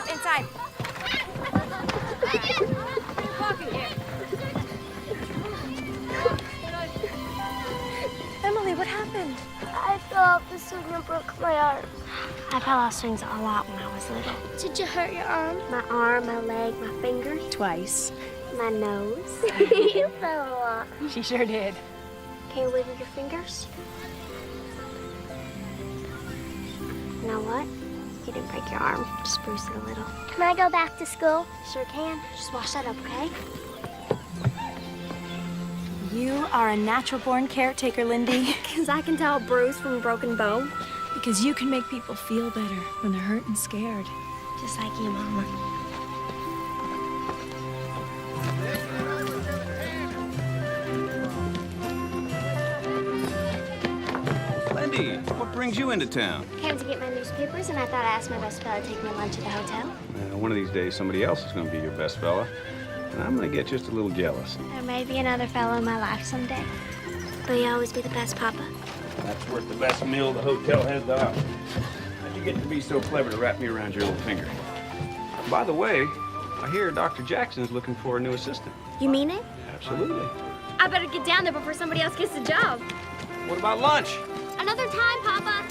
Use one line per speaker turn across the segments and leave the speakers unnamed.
Yep, inside. Walking here. Emily, what happened?
I fell off the swing and broke my arm. I fell off swings a lot when I was little. Did you hurt your arm? My arm, my leg, my finger.
Twice.
My nose. You fell a lot.
She sure did.
Can you wiggle your fingers? You know what? You didn't break your arm. Just bruised it a little. Can I go back to school? Sure can. Just wash that up, okay?
You are a natural-born caretaker, Lindy.
Because I can tell a bruise from a broken bone.
Because you can make people feel better when they're hurt and scared.
Just like you, Mama.
Lindy, what brings you into town?
Came to get my newspapers, and I thought I'd ask my best fella to take me lunch at the hotel.
One of these days, somebody else is going to be your best fella. And I'm going to get just a little jealous.
There may be another fellow in my life someday. But you always be the best, Papa.
That's worth the best meal the hotel has to offer. How'd you get to be so clever to wrap me around your little finger? By the way, I hear Dr. Jackson's looking for a new assistant.
You mean it?
Absolutely.
I better get down there before somebody else gets the job.
What about lunch?
Another time, Papa.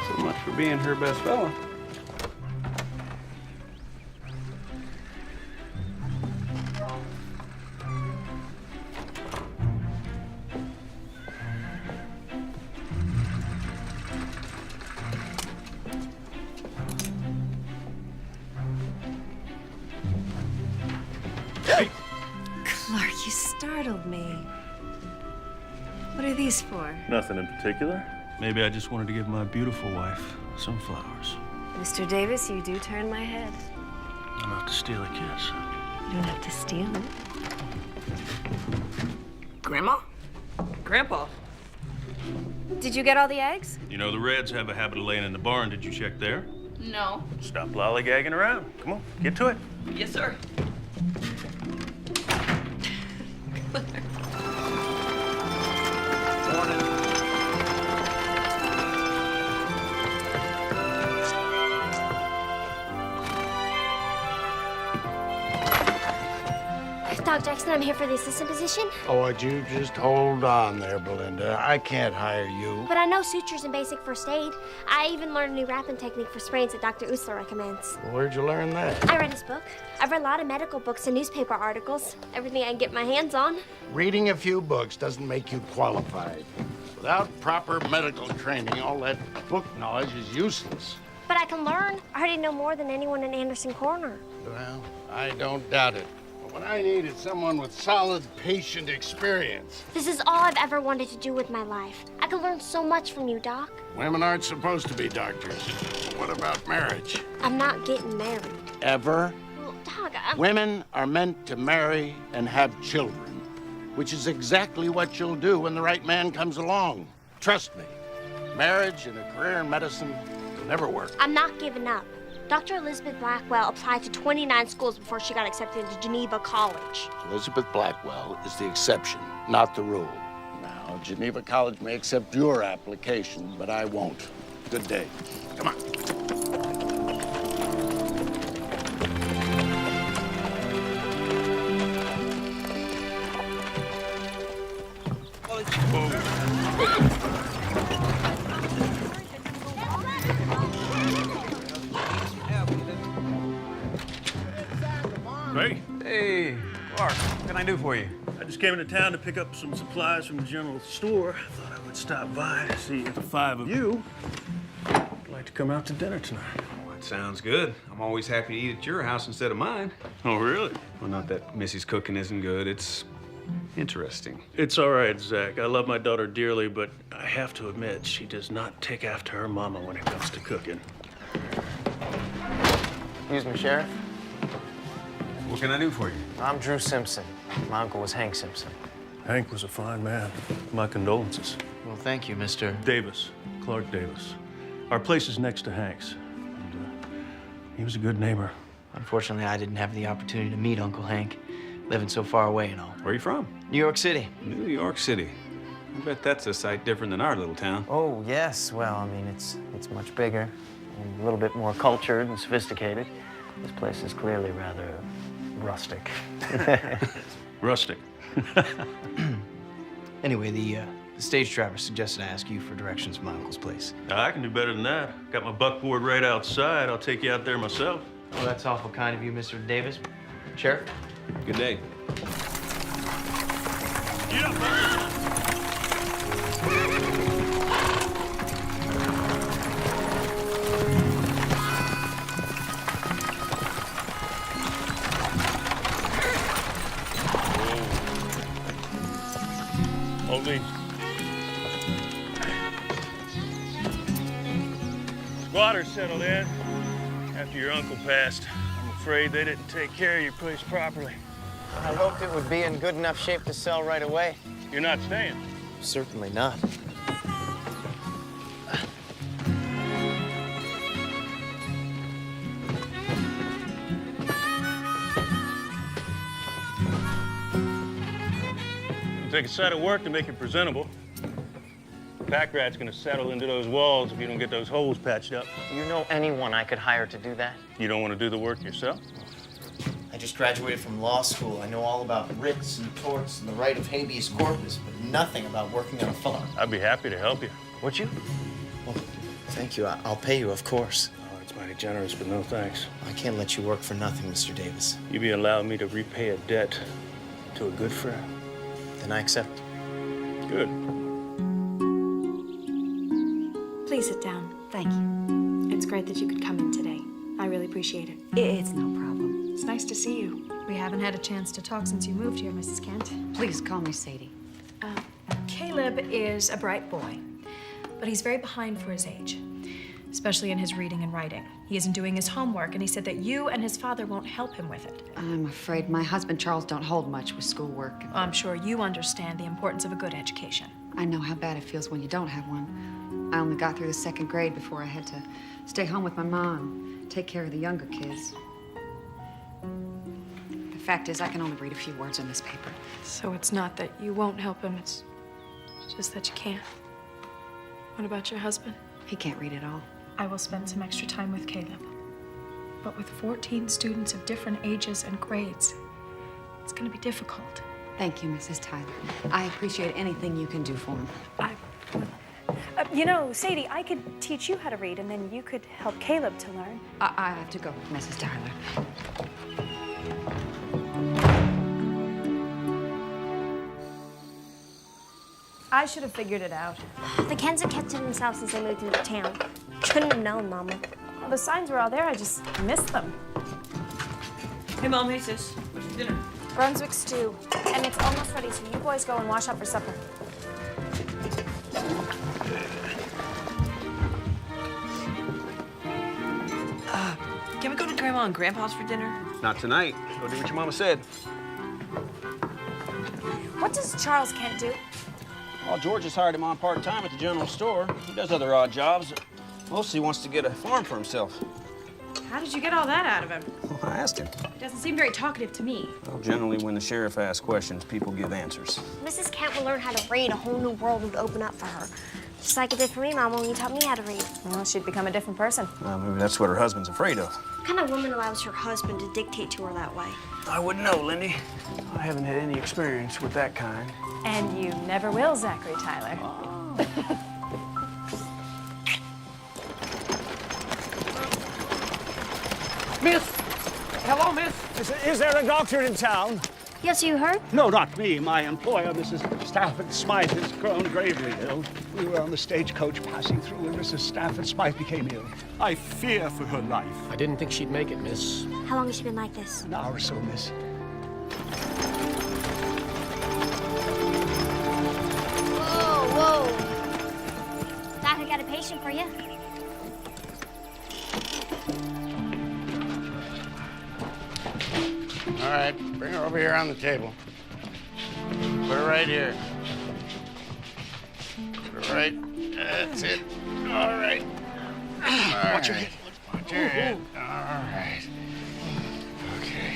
So much for being her best fella.
Clark, you startled me. What are these for?
Nothing in particular. Maybe I just wanted to give my beautiful wife some flowers.
Mr. Davis, you do turn my head.
Enough to steal a kiss.
You don't have to steal it. Grandma? Grandpa? Did you get all the eggs?
You know, the Reds have a habit of laying in the barn. Did you check there?
No.
Stop lollygagging around. Come on, get to it.
Yes, sir.
Doc Jackson, I'm here for the assistant position.
Oh, would you just hold on there, Belinda? I can't hire you.
But I know sutures and basic first aid. I even learned a new wrapping technique for sprains that Dr. Usler recommends.
Well, where'd you learn that?
I read his book. I've read a lot of medical books and newspaper articles. Everything I can get my hands on.
Reading a few books doesn't make you qualified. Without proper medical training, all that book knowledge is useless.
But I can learn. I already know more than anyone in Anderson Corner.
Well, I don't doubt it. But what I need is someone with solid patient experience.
This is all I've ever wanted to do with my life. I could learn so much from you, Doc.
Women aren't supposed to be doctors. What about marriage?
I'm not getting married.
Ever?
Well, Doc,
Women are meant to marry and have children, which is exactly what you'll do when the right man comes along. Trust me, marriage and a career in medicine will never work.
I'm not giving up. Dr. Elizabeth Blackwell applied to 29 schools before she got accepted into Geneva College.
Elizabeth Blackwell is the exception, not the rule. Now, Geneva College may accept your application, but I won't. Good day. Come on.
Hey,
Hey, Clark, what can I do for you?
I just came into town to pick up some supplies from the general store. I thought I would stop by to see if the five of you would like to come out to dinner tonight.
That sounds good. I'm always happy to eat at your house instead of mine.
Oh, really?
Well, not that Missy's cooking isn't good. It's interesting.
It's all right, Zach. I love my daughter dearly, but I have to admit, she does not take after her mama when it comes to cooking.
Excuse me, Sheriff.
What can I do for you?
I'm Drew Simpson. My uncle was Hank Simpson.
Hank was a fine man. My condolences.
Well, thank you, Mr.
Davis, Clark Davis. Our place is next to Hank's. And, he was a good neighbor.
Unfortunately, I didn't have the opportunity to meet Uncle Hank, living so far away and all.
Where are you from?
New York City.
New York City. I bet that's a sight different than our little town.
Oh, yes. Well, I mean, it's much bigger. a little bit more cultured and sophisticated. This place is clearly rather rustic.
Rustic.
Anyway, the stage driver suggested I ask you for directions to my uncle's place.
I can do better than that. Got my buckboard right outside. I'll take you out there myself.
Well, that's awful kind of you, Mr. Davis. Sheriff?
Good day.
Get up, man. Hold these. Squatters settled in after your uncle passed. I'm afraid they didn't take care of your place properly.
I hoped it would be in good enough shape to sell right away.
You're not staying.
Certainly not.
It'll take a sight of work to make it presentable. The pack rat's gonna settle into those walls if you don't get those holes patched up.
Do you know anyone I could hire to do that?
You don't want to do the work yourself?
I just graduated from law school. I know all about writs and torts and the right of habeas corpus, but nothing about working on a farm.
I'd be happy to help you.
Would you? Well, thank you. I'll pay you, of course.
Oh, it's mighty generous, but no thanks.
I can't let you work for nothing, Mr. Davis.
You be allowing me to repay a debt to a good friend.
Then I accept.
Good.
Please sit down. Thank you. It's great that you could come in today. I really appreciate it.
It's no problem.
It's nice to see you. We haven't had a chance to talk since you moved here, Mrs. Kent.
Please call me Sadie.
Caleb is a bright boy, but he's very behind for his age, especially in his reading and writing. He isn't doing his homework, and he said that you and his father won't help him with it.
I'm afraid my husband Charles don't hold much with schoolwork.
I'm sure you understand the importance of a good education.
I know how bad it feels when you don't have one. I only got through the 2nd grade before I had to stay home with my mom, take care of the younger kids. The fact is, I can only read a few words on this paper.
So it's not that you won't help him, it's just that you can't. What about your husband?
He can't read at all.
I will spend some extra time with Caleb. But with 14 students of different ages and grades, it's gonna be difficult.
Thank you, Mrs. Tyler. I appreciate anything you can do for him.
You know, Sadie, I could teach you how to read, and then you could help Caleb to learn.
I have to go, Mrs. Tyler.
I should have figured it out.
The Kents have kept to themselves since they moved into town. Couldn't have known, Mama.
Well, the signs were all there, I just missed them.
Hey, Mom. Hey, sis. What's for dinner?
Brunswick stew. And it's almost ready, so you boys go and wash up for supper.
Can we go to Grandma and Grandpa's for dinner?
Not tonight. Go do what your mama said.
What does Charles Kent do?
Well, George has hired him on part-time at the general store. He does other odd jobs. Mostly wants to get a farm for himself.
How did you get all that out of him?
Well, I asked him.
He doesn't seem very talkative to me.
Well, generally, when the sheriff asks questions, people give answers.
Mrs. Kent will learn how to read. A whole new world would open up for her. Just like it did for me, Mama, when you taught me how to read.
Well, she'd become a different person.
Maybe that's what her husband's afraid of.
What kind of woman allows her husband to dictate to her that way?
I wouldn't know, Lindy. I haven't had any experience with that kind.
And you never will, Zachary Tyler.
Miss! Hello, miss. Is there a doctor in town?
Yes, you heard?
No, not me. My employer, Mrs. Stafford Smythe, has grown gravely ill. We were on the stagecoach passing through when Mrs. Stafford Smythe became ill. I fear for her life.
I didn't think she'd make it, miss.
How long has she been like this?
An hour or so, miss.
Whoa, whoa. Doc, I got a patient for you.
All right, bring her over here on the table. Put her right here. Put her right. That's it. All right. Watch your head. Watch your head. All right. Okay.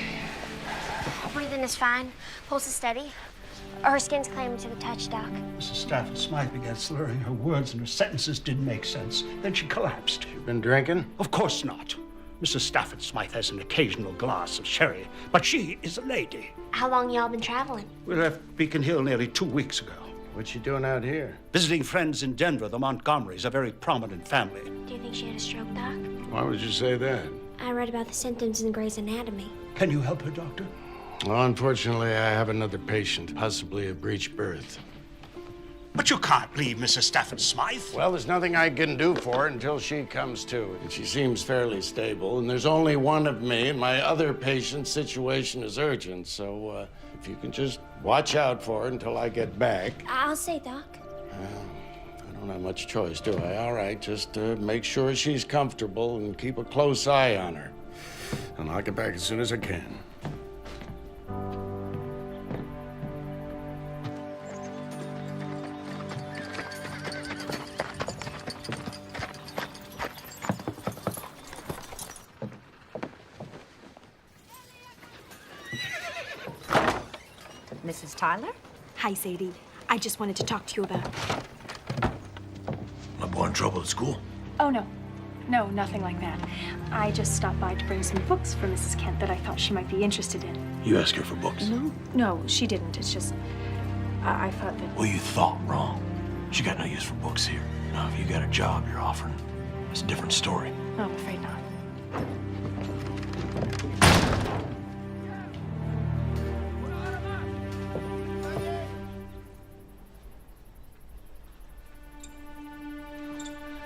Breathing is fine. Pulse is steady. Her skin's claiming to the touch, Doc.
Mrs. Stafford Smythe began slurring her words and her sentences didn't make sense. Then she collapsed.
You been drinking?
Of course not. Mrs. Stafford Smythe has an occasional glass of sherry, but she is a lady.
How long y'all been traveling?
We left Beacon Hill nearly 2 weeks ago.
What you doing out here?
Visiting friends in Denver, the Montgomerys, a very prominent family.
Do you think she had a stroke, Doc?
Why would you say that?
I read about the symptoms in Grey's Anatomy.
Can you help her, Doctor?
Well, unfortunately, I have another patient, possibly a breech birth.
But you can't leave Mrs. Stafford Smythe.
Well, there's nothing I can do for her until she comes to. And she seems fairly stable, and there's only one of me, and my other patient's situation is urgent. So if you can just watch out for her until I get back.
I'll say, Doc.
I don't have much choice, do I? All right, just make sure she's comfortable and keep a close eye on her. And I'll get back as soon as I can.
Mrs. Tyler?
Hi, Sadie. I just wanted to talk to you about...
My boy in trouble at school?
Oh, no. No, nothing like that. I just stopped by to bring some books for Mrs. Kent that I thought she might be interested in.
You asked her for books?
No, she didn't. It's just... I thought that...
Well, you thought wrong. She got no use for books here. Now, if you got a job you're offering, it's a different story.
No, I'm afraid not.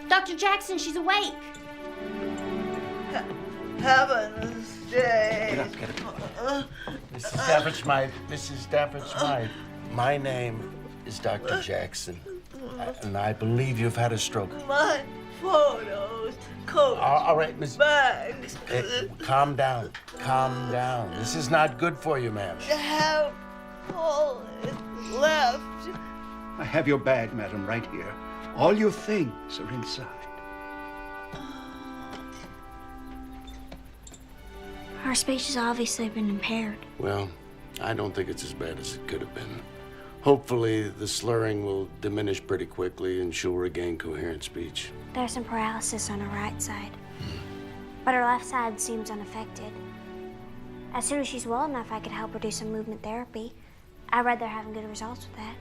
Dr. Jackson, she's awake.
Heaven's day.
Get up. Mrs. Stafford Smythe, Mrs. Stafford Smythe. My name is Dr. Jackson, and I believe you've had a stroke.
My photos, coats,
All right, Miss.
bags.
Calm down. Calm down. This is not good for you, ma'am.
Have all is left.
I have your bag, madam, right here. All your things are inside.
Her speech has obviously been impaired.
Well, I don't think it's as bad as it could have been. Hopefully, the slurring will diminish pretty quickly and she'll regain coherent speech.
There's some paralysis on her right side, but her left side seems unaffected. As soon as she's well enough, I could help her do some movement therapy. I read they're having good results with that.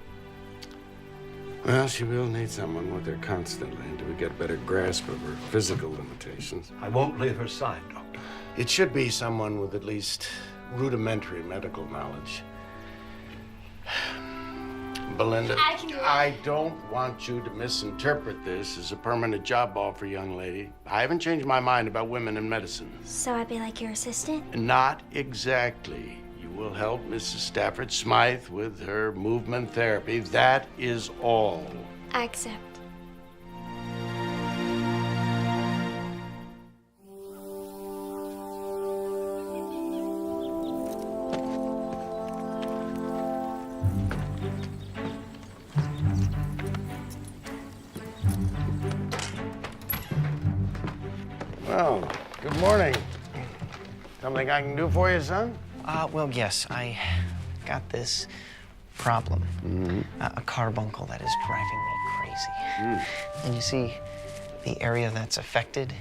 Well, she will need someone with her constantly until we get a better grasp of her physical limitations.
I won't leave her side, Doctor.
It should be someone with at least rudimentary medical knowledge. Belinda, I don't want you to misinterpret this as a permanent job offer, young lady. I haven't changed my mind about women in medicine.
So I'd be like your assistant?
Not exactly. You will help Mrs. Stafford Smythe with her movement therapy. That is all.
I accept.
Well, good morning. Something I can do for you, son?
Well, yes, I got this problem. A carbuncle that is driving me crazy. And you see, the area that's affected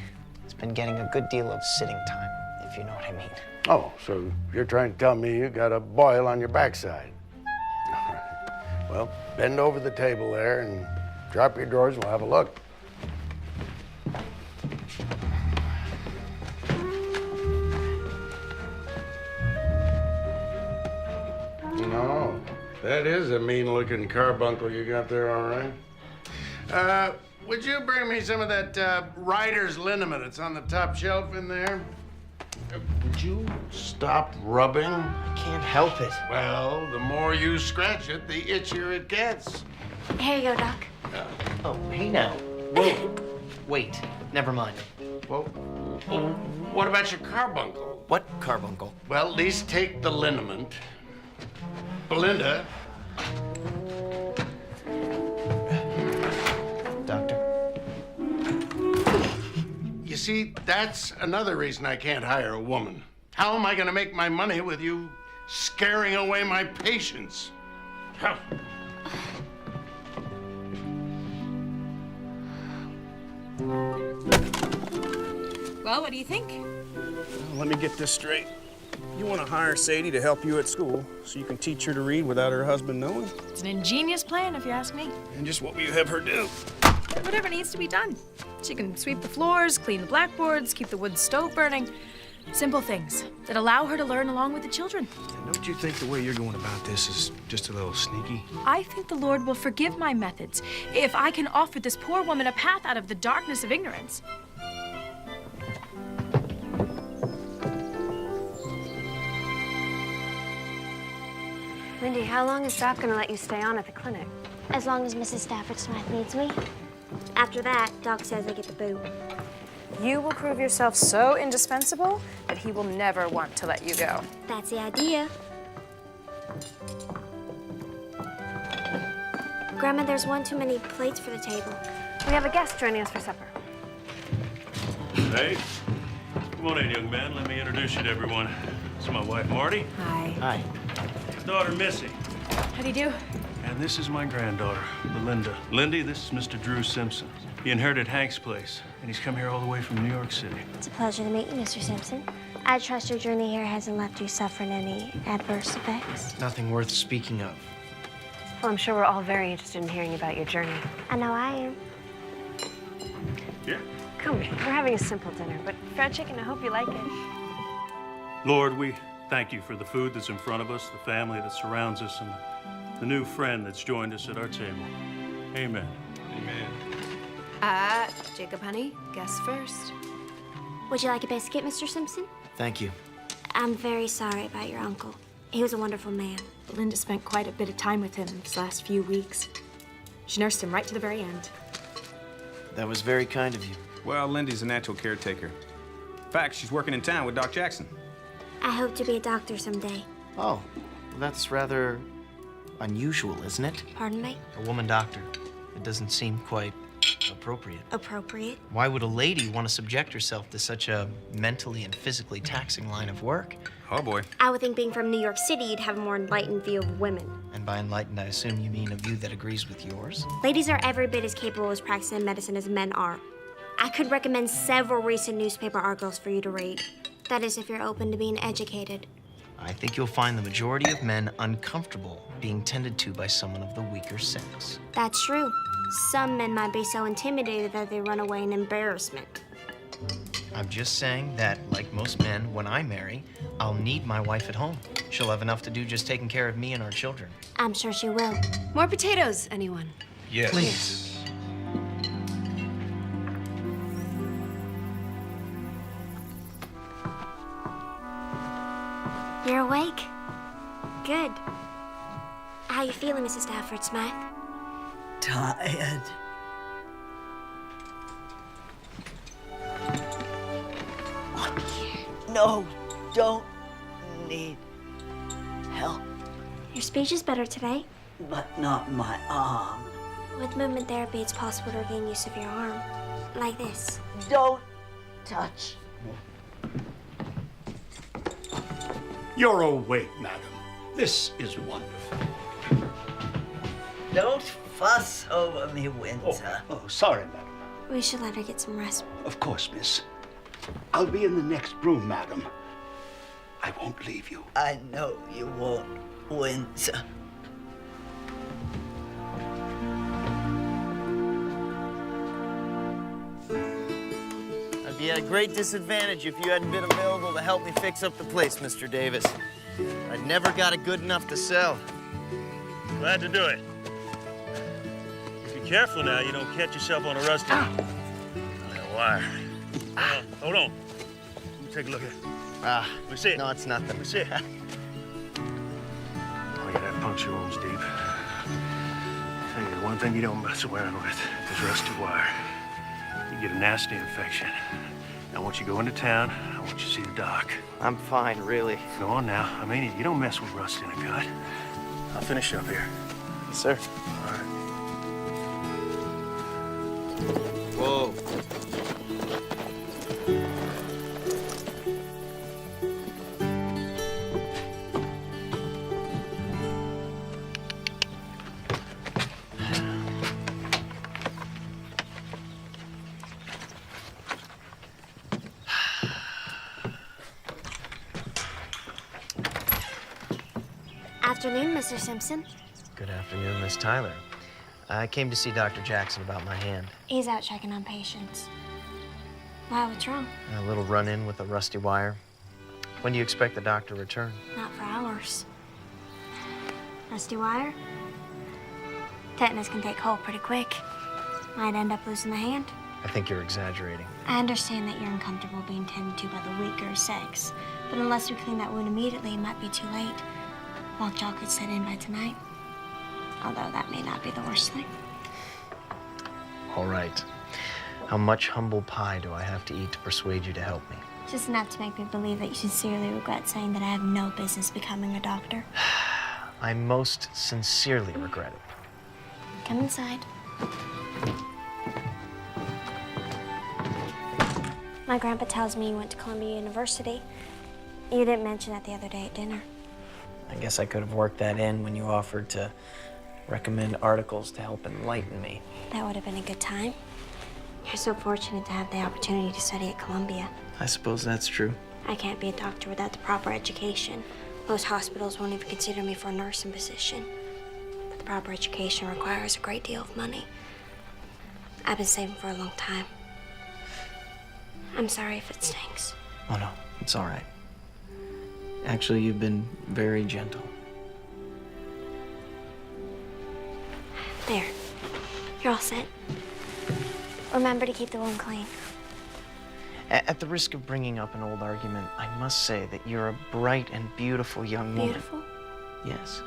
has been getting a good deal of sitting time, if you know what I mean.
Oh, so you're trying to tell me you got a boil on your backside. All right. Well, bend over the table there and drop your drawers and we'll have a look. No, that is a mean-looking carbuncle you got there, all right. Would you bring me some of that writer's liniment? It's on the top shelf in there. Would you stop rubbing?
I can't help it.
Well, the more you scratch it, the itchier it gets.
Here you go, Doc.
Oh, hey now. Whoa. Wait, never mind.
Well, what about your carbuncle?
What carbuncle?
Well, at least take the liniment. Belinda.
Doctor?
You see, that's another reason I can't hire a woman. How am I going to make my money with you scaring away my patients?
Well, what do you think?
Let me get this straight. You want to hire Sadie to help you at school so you can teach her to read without her husband knowing?
It's an ingenious plan, if you ask me.
And just what will you have her do?
Whatever needs to be done. She can sweep the floors, clean the blackboards, keep the wood stove burning. Simple things that allow her to learn along with the children.
And don't you think the way you're going about this is just a little sneaky?
I think the Lord will forgive my methods if I can offer this poor woman a path out of the darkness of ignorance.
Lindy, how long is Doc gonna let you stay on at the clinic?
As long as Mrs. Stafford Smythe needs me. After that, Doc says I get the boot.
You will prove yourself so indispensable that he will never want to let you go.
That's the idea. Grandma, there's one too many plates for the table.
We have a guest joining us for supper.
Hey, come on in, young man. Let me introduce you to everyone. This is my wife, Marty.
Hi.
Hi.
His daughter, Missy.
How do you do?
And this is my granddaughter, Belinda. Lindy, this is Mr. Drew Simpson. He inherited Hank's place, and he's come here all the way from New York City.
It's a pleasure to meet you, Mr. Simpson. I trust your journey here hasn't left you suffering any adverse effects.
Nothing worth speaking of.
Well, I'm sure we're all very interested in hearing about your journey.
I know I am.
Yeah.
Come, we're having a simple dinner, but fried chicken, I hope you like it.
Lord, we thank you for the food that's in front of us, the family that surrounds us, and the new friend that's joined us at our table. Amen.
Amen. Jacob, honey, guess first.
Would you like a biscuit, Mr. Simpson?
Thank you.
I'm very sorry about your uncle. He was a wonderful man.
Belinda spent quite a bit of time with him these last few weeks. She nursed him right to the very end.
That was very kind of you.
Well, Lindy's a natural caretaker. In fact, she's working in town with Doc Jackson.
I hope to be a doctor someday.
Oh, well, that's rather unusual, isn't it?
Pardon me?
A woman doctor. It doesn't seem quite appropriate.
Appropriate?
Why would a lady want to subject herself to such a mentally and physically taxing line of work?
Oh, boy.
I would think being from New York City, you'd have a more enlightened view of women.
And by enlightened, I assume you mean a view that agrees with yours?
Ladies are every bit as capable as practicing medicine as men are. I could recommend several recent newspaper articles for you to read. That is, if you're open to being educated.
I think you'll find the majority of men uncomfortable being tended to by someone of the weaker sex.
That's true. Some men might be so intimidated that they run away in embarrassment.
I'm just saying that, like most men, when I marry, I'll need my wife at home. She'll have enough to do just taking care of me and our children.
I'm sure she will.
More potatoes, anyone?
Yes.
Please.
You're awake? Good. How you feeling, Mrs. Stafford Smythe?
Tired. No, don't need help,
Your speech is better today.
but not my arm.
With movement therapy, it's possible to regain use of your arm. Like this.
Don't touch me.
You're awake, madam. This is wonderful.
Don't fuss over me, Windsor.
Oh, sorry, madam.
We should let her get some rest.
Of course, miss. I'll be in the next room, madam. I won't leave you.
I know you won't, Windsor.
I'd be at a great disadvantage if you hadn't been available to help me fix up the place, Mr. Davis. I never got it good enough to sell.
Glad to do it. Be careful now, you don't catch yourself on a rusty that wire. Hold on. Let me take a look at it. Let me see it.
No, it's nothing.
Let me see it. Oh, yeah, that puncture wound's deep. Tell you, the one thing you don't mess around with is rusty wire. You get a nasty infection. Now, once you go into town, I want you to see the doc.
I'm fine, really.
Go on now. I mean it. You don't mess with rust in a gut. I'll finish up here.
Yes, sir.
All right.
Whoa.
afternoon, Mr. Simpson.
Good afternoon, Miss Tyler. I came to see Dr. Jackson about my hand.
He's out checking on patients. Why, what's wrong?
A little run-in with a rusty wire. When do you expect the doctor to return?
Not for hours. Rusty wire? Tetanus can take hold pretty quick. Might end up losing the hand.
I think you're exaggerating.
I understand that you're uncomfortable being tended to by the weaker sex, but unless we clean that wound immediately, it might be too late. Lockjaw could set in by tonight. Although that may not be the worst thing.
All right. How much humble pie do I have to eat to persuade you to help me?
Just enough to make me believe that you sincerely regret saying that I have no business becoming a doctor.
I most sincerely regret it.
Come inside. My grandpa tells me you went to Columbia University. You didn't mention that the other day at dinner.
I guess I could have worked that in when you offered to recommend articles to help enlighten me.
That would have been a good time. You're so fortunate to have the opportunity to study at Columbia.
I suppose that's true.
I can't be a doctor without the proper education. Most hospitals won't even consider me for a nursing position. But the proper education requires a great deal of money. I've been saving for a long time. I'm sorry if it stinks.
Oh, no, it's all right. Actually, you've been very gentle.
There. You're all set. Remember to keep the wound clean.
At the risk of bringing up an old argument, I must say that you're a bright and beautiful young woman.
Beautiful?
Yes.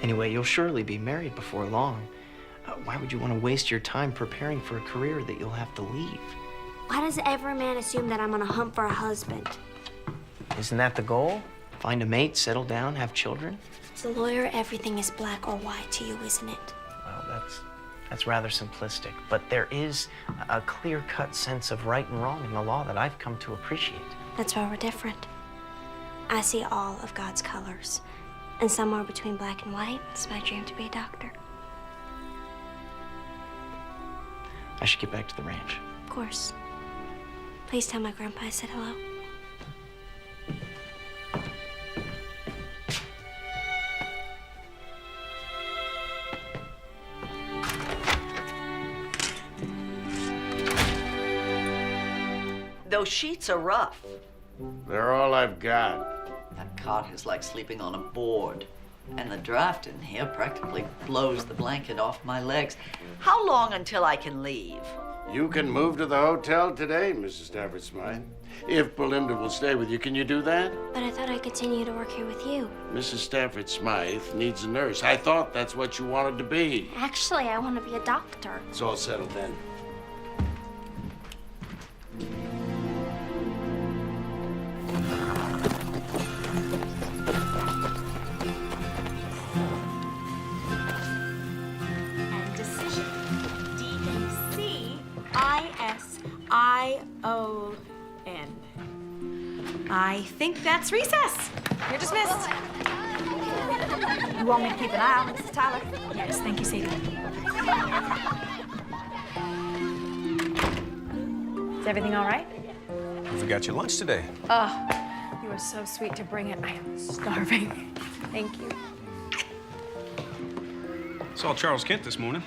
Anyway, you'll surely be married before long. Why would you want to waste your time preparing for a career that you'll have to leave?
Why does every man assume that I'm on a hunt for a husband?
Isn't that the goal? Find a mate, settle down, have children?
As a lawyer, everything is black or white to you, isn't it?
Well, that's rather simplistic, but there is a clear-cut sense of right and wrong in the law that I've come to appreciate.
That's why we're different. I see all of God's colors, and somewhere between black and white is my dream to be a doctor.
I should get back to the ranch.
Of course. Please tell my grandpa I said hello.
Those sheets are rough.
They're all I've got.
That cot is like sleeping on a board. And the draft in here practically blows the blanket off my legs. How long until I can leave?
You can move to the hotel today, Mrs. Stafford Smythe. If Belinda will stay with you, can you do that?
But I thought I'd continue to work here with you.
Mrs. Stafford Smythe needs a nurse. I thought that's what you wanted to be.
Actually, I want to be a doctor.
It's all settled then.
And decision. D-A-C-I-S-I-O-N. I think that's recess. You're dismissed.
You want me to keep an eye on Mrs. Tyler?
Yes, thank you, Sadie. Is everything all right?
You forgot your lunch today.
Oh, you were so sweet to bring it. I am starving. Thank you.
Saw Charles Kent this morning.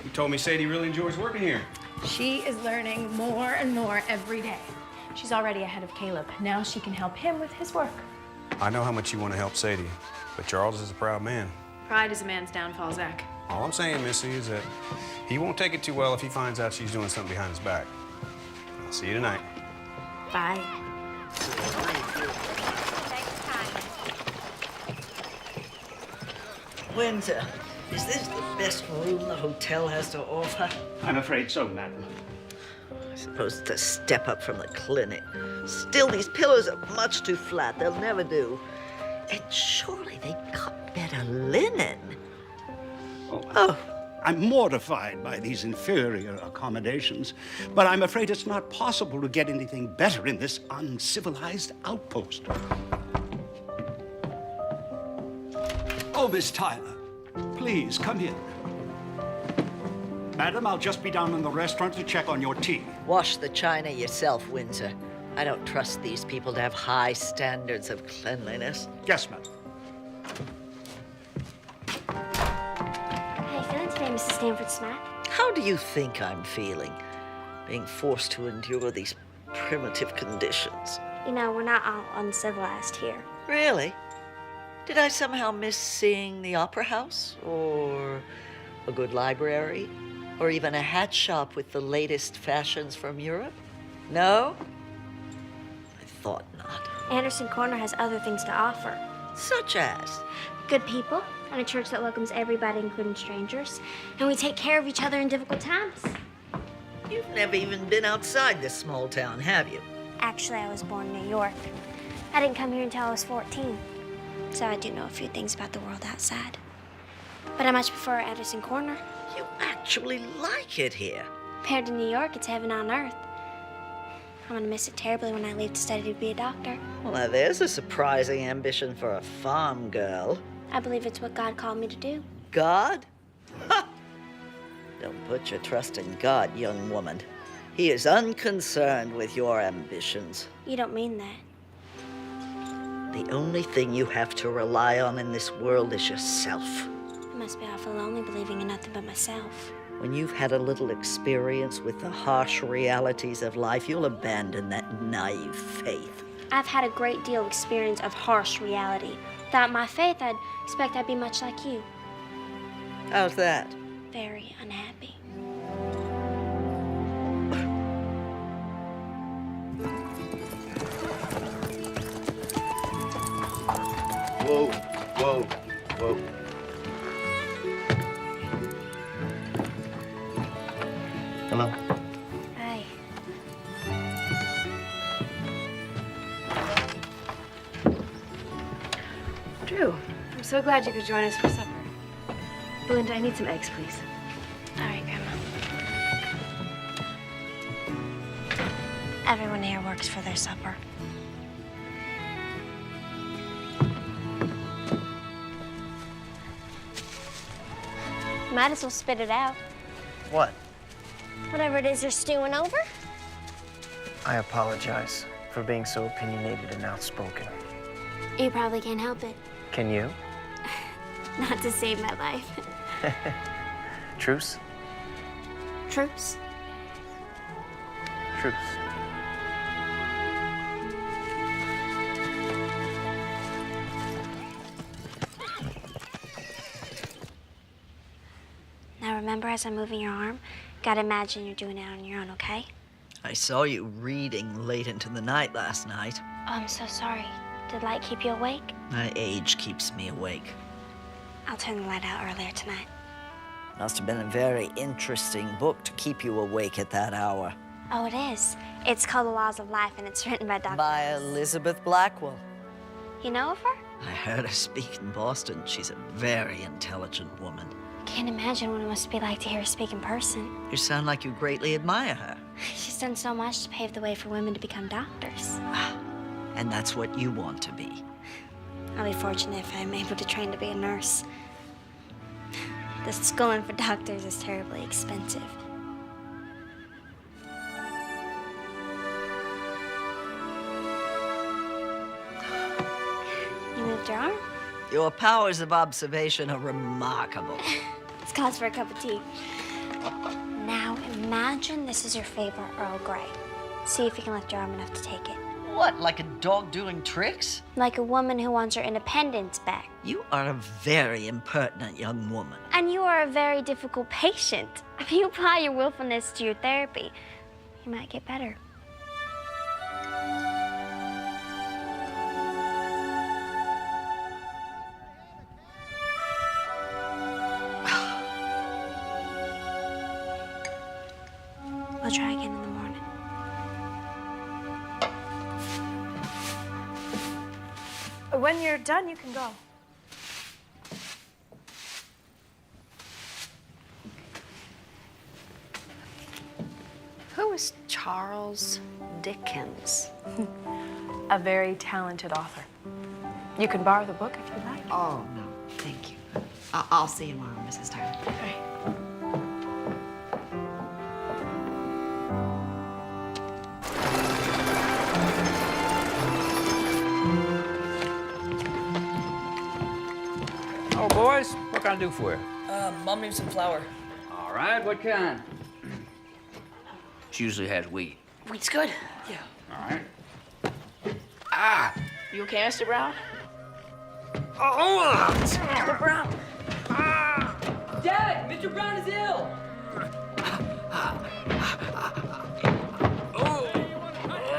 He told me Sadie really enjoys working here.
She is learning more and more every day. She's already ahead of Caleb. Now she can help him with his work.
I know how much you want to help Sadie, but Charles is a proud man.
Pride is a man's downfall, Zach.
All I'm saying, Missy, is that he won't take it too well if he finds out she's doing something behind his back. I'll see you tonight.
Bye.
Windsor, is this the best room the hotel has to offer?
I'm afraid so, madam.
I suppose it's a step up from the clinic. Still, these pillows are much too flat. They'll never do. And surely they cut better linen.
Oh. I'm mortified by these inferior accommodations, but I'm afraid it's not possible to get anything better in this uncivilized outpost. Oh, Miss Tyler, please come in. Madam, I'll just be down in the restaurant to check on your tea.
Wash the china yourself, Windsor. I don't trust these people to have high standards of cleanliness.
Yes, ma'am.
How you feeling today, Mrs. Stanford Smack?
How do you think I'm feeling, being forced to endure these primitive conditions?
You know, we're not all uncivilized here.
Really? Did I somehow miss seeing the opera house, or a good library, or even a hat shop with the latest fashions from Europe? No? I thought not.
Anderson Corner has other things to offer.
Such as?
Good people, and a church that welcomes everybody, including strangers. And we take care of each other in difficult times.
You've never even been outside this small town, have you?
Actually, I was born in New York. I didn't come here until I was 14. So I do know a few things about the world outside. But I much prefer Anderson Corner.
You actually like it here.
Compared to New York, it's heaven on earth. I'm gonna miss it terribly when I leave to study to be a doctor.
Well, now there's a surprising ambition for a farm girl.
I believe it's what God called me to do.
God? Ha! Don't put your trust in God, young woman. He is unconcerned with your ambitions.
You don't mean that.
The only thing you have to rely on in this world is yourself.
I must be awful lonely believing in nothing but myself.
When you've had a little experience with the harsh realities of life, you'll abandon that naive faith.
I've had a great deal of experience of harsh reality. Without my faith, I'd expect I'd be much like you.
How's that?
Very unhappy.
Whoa, whoa, whoa.
Hello.
Hi.
Drew, I'm so glad you could join us for supper. Belinda, I need some eggs, please.
All right, Grandma. Everyone here works for their supper. Might as well spit it out.
What?
Whatever it is you're stewing over.
I apologize for being so opinionated and outspoken.
You probably can't help it.
Can you?
Not to save my life.
Truce?
Truce?
Truce.
Now remember, as I'm moving your arm, gotta imagine you're doing it on your own, okay?
I saw you reading late into the night last night.
Oh, I'm so sorry. Did light keep you awake?
My age keeps me awake.
I'll turn the light out earlier tonight.
Must have been a very interesting book to keep you awake at that hour.
Oh, it is. It's called The Laws of Life, and it's written by Dr.
By Elizabeth Blackwell.
You know of her?
I heard her speak in Boston. She's a very intelligent woman.
Can't imagine what it must be like to hear her speak in person.
You sound like you greatly admire her.
She's done so much to pave the way for women to become doctors.
And that's what you want to be.
I'll be fortunate if I'm able to train to be a nurse. The schooling for doctors is terribly expensive. You moved your arm?
Your powers of observation are remarkable.
It's cause for a cup of tea. Now imagine this is your favorite Earl Grey. See if you can lift your arm enough to take it.
What, like a dog doing tricks?
Like a woman who wants her independence back.
You are a very impertinent young woman.
And you are a very difficult patient. If you apply your willfulness to your therapy, you might get better. We'll try again in the morning.
When you're done, you can go.
Who is Charles Dickens?
A very talented author. You can borrow the book if you like.
Oh, no, thank you. I'll see you tomorrow, Mrs. Tyler.
Okay.
Oh, boys, what can I do for you?
Mom needs some flour.
All right, what kind? She usually has wheat.
Wheat's good. Yeah.
All right.
You okay, Mr. Brown?
Oh!
Brown. Dad, Mr. Brown is ill.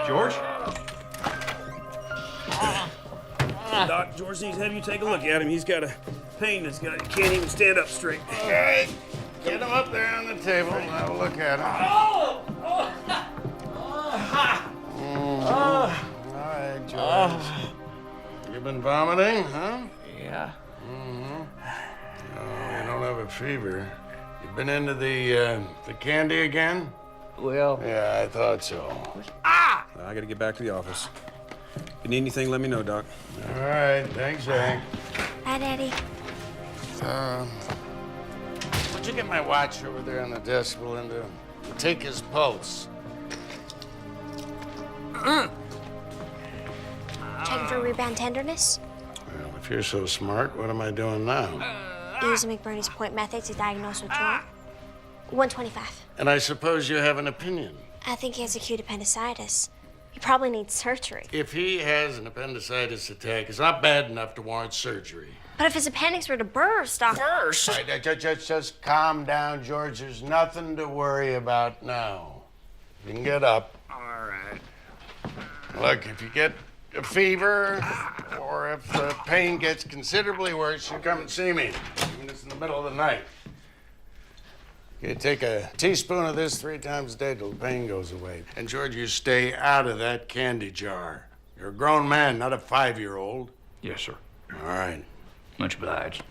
George?
Doc, George needs to have you take a look at him. He's got a pain that's got, he can't even stand up straight.
All right, get him up there on the table and have a look at him. All right, George. You've been vomiting, huh?
Yeah.
No, you don't have a fever. You've been into the candy again?
Well.
Yeah, I thought so.
I gotta get back to the office. If you need anything, let me know, Doc.
All right, thanks, Hank.
Bye, Daddy.
Would you get my watch over there on the desk, Belinda? Take his pulse.
Checking for rebound tenderness.
Well, if you're so smart, what am I doing now?
Using McBurney's point method to diagnose what's wrong. 125.
And I suppose you have an opinion.
I think he has acute appendicitis. He probably needs surgery.
If he has an appendicitis attack, it's not bad enough to warrant surgery.
But if his appendix were to burst, Doctor...
All right, just calm down, George. There's nothing to worry about now. You can get up.
All right.
Look, if you get a fever or if the pain gets considerably worse, you come and see me. Even if it's in the middle of the night. You take a teaspoon of this 3 times a day till the pain goes away. And George, you stay out of that candy jar. You're a grown man, not a 5-year-old.
Yes, sir.
All right.
Much obliged.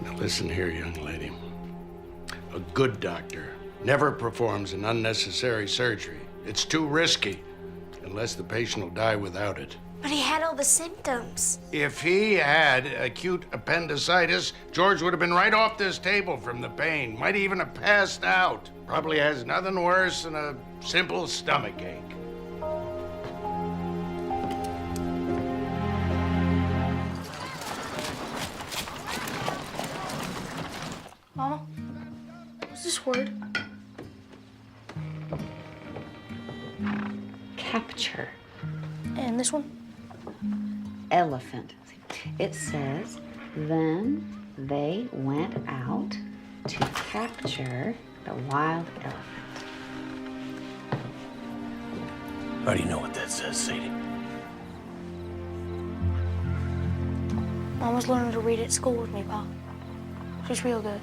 Now listen here, young lady. A good doctor never performs an unnecessary surgery. It's too risky, unless the patient will die without it.
But he had all the symptoms.
If he had acute appendicitis, George would have been right off this table from the pain. Might even have passed out. Probably has nothing worse than a simple stomachache.
Mama, what's this word?
Capture.
And this one?
Elephant. It says, then they went out to capture the wild elephant.
How do you know what that says, Sadie?
Mom was learning to read at school with me, Pa. She's real good.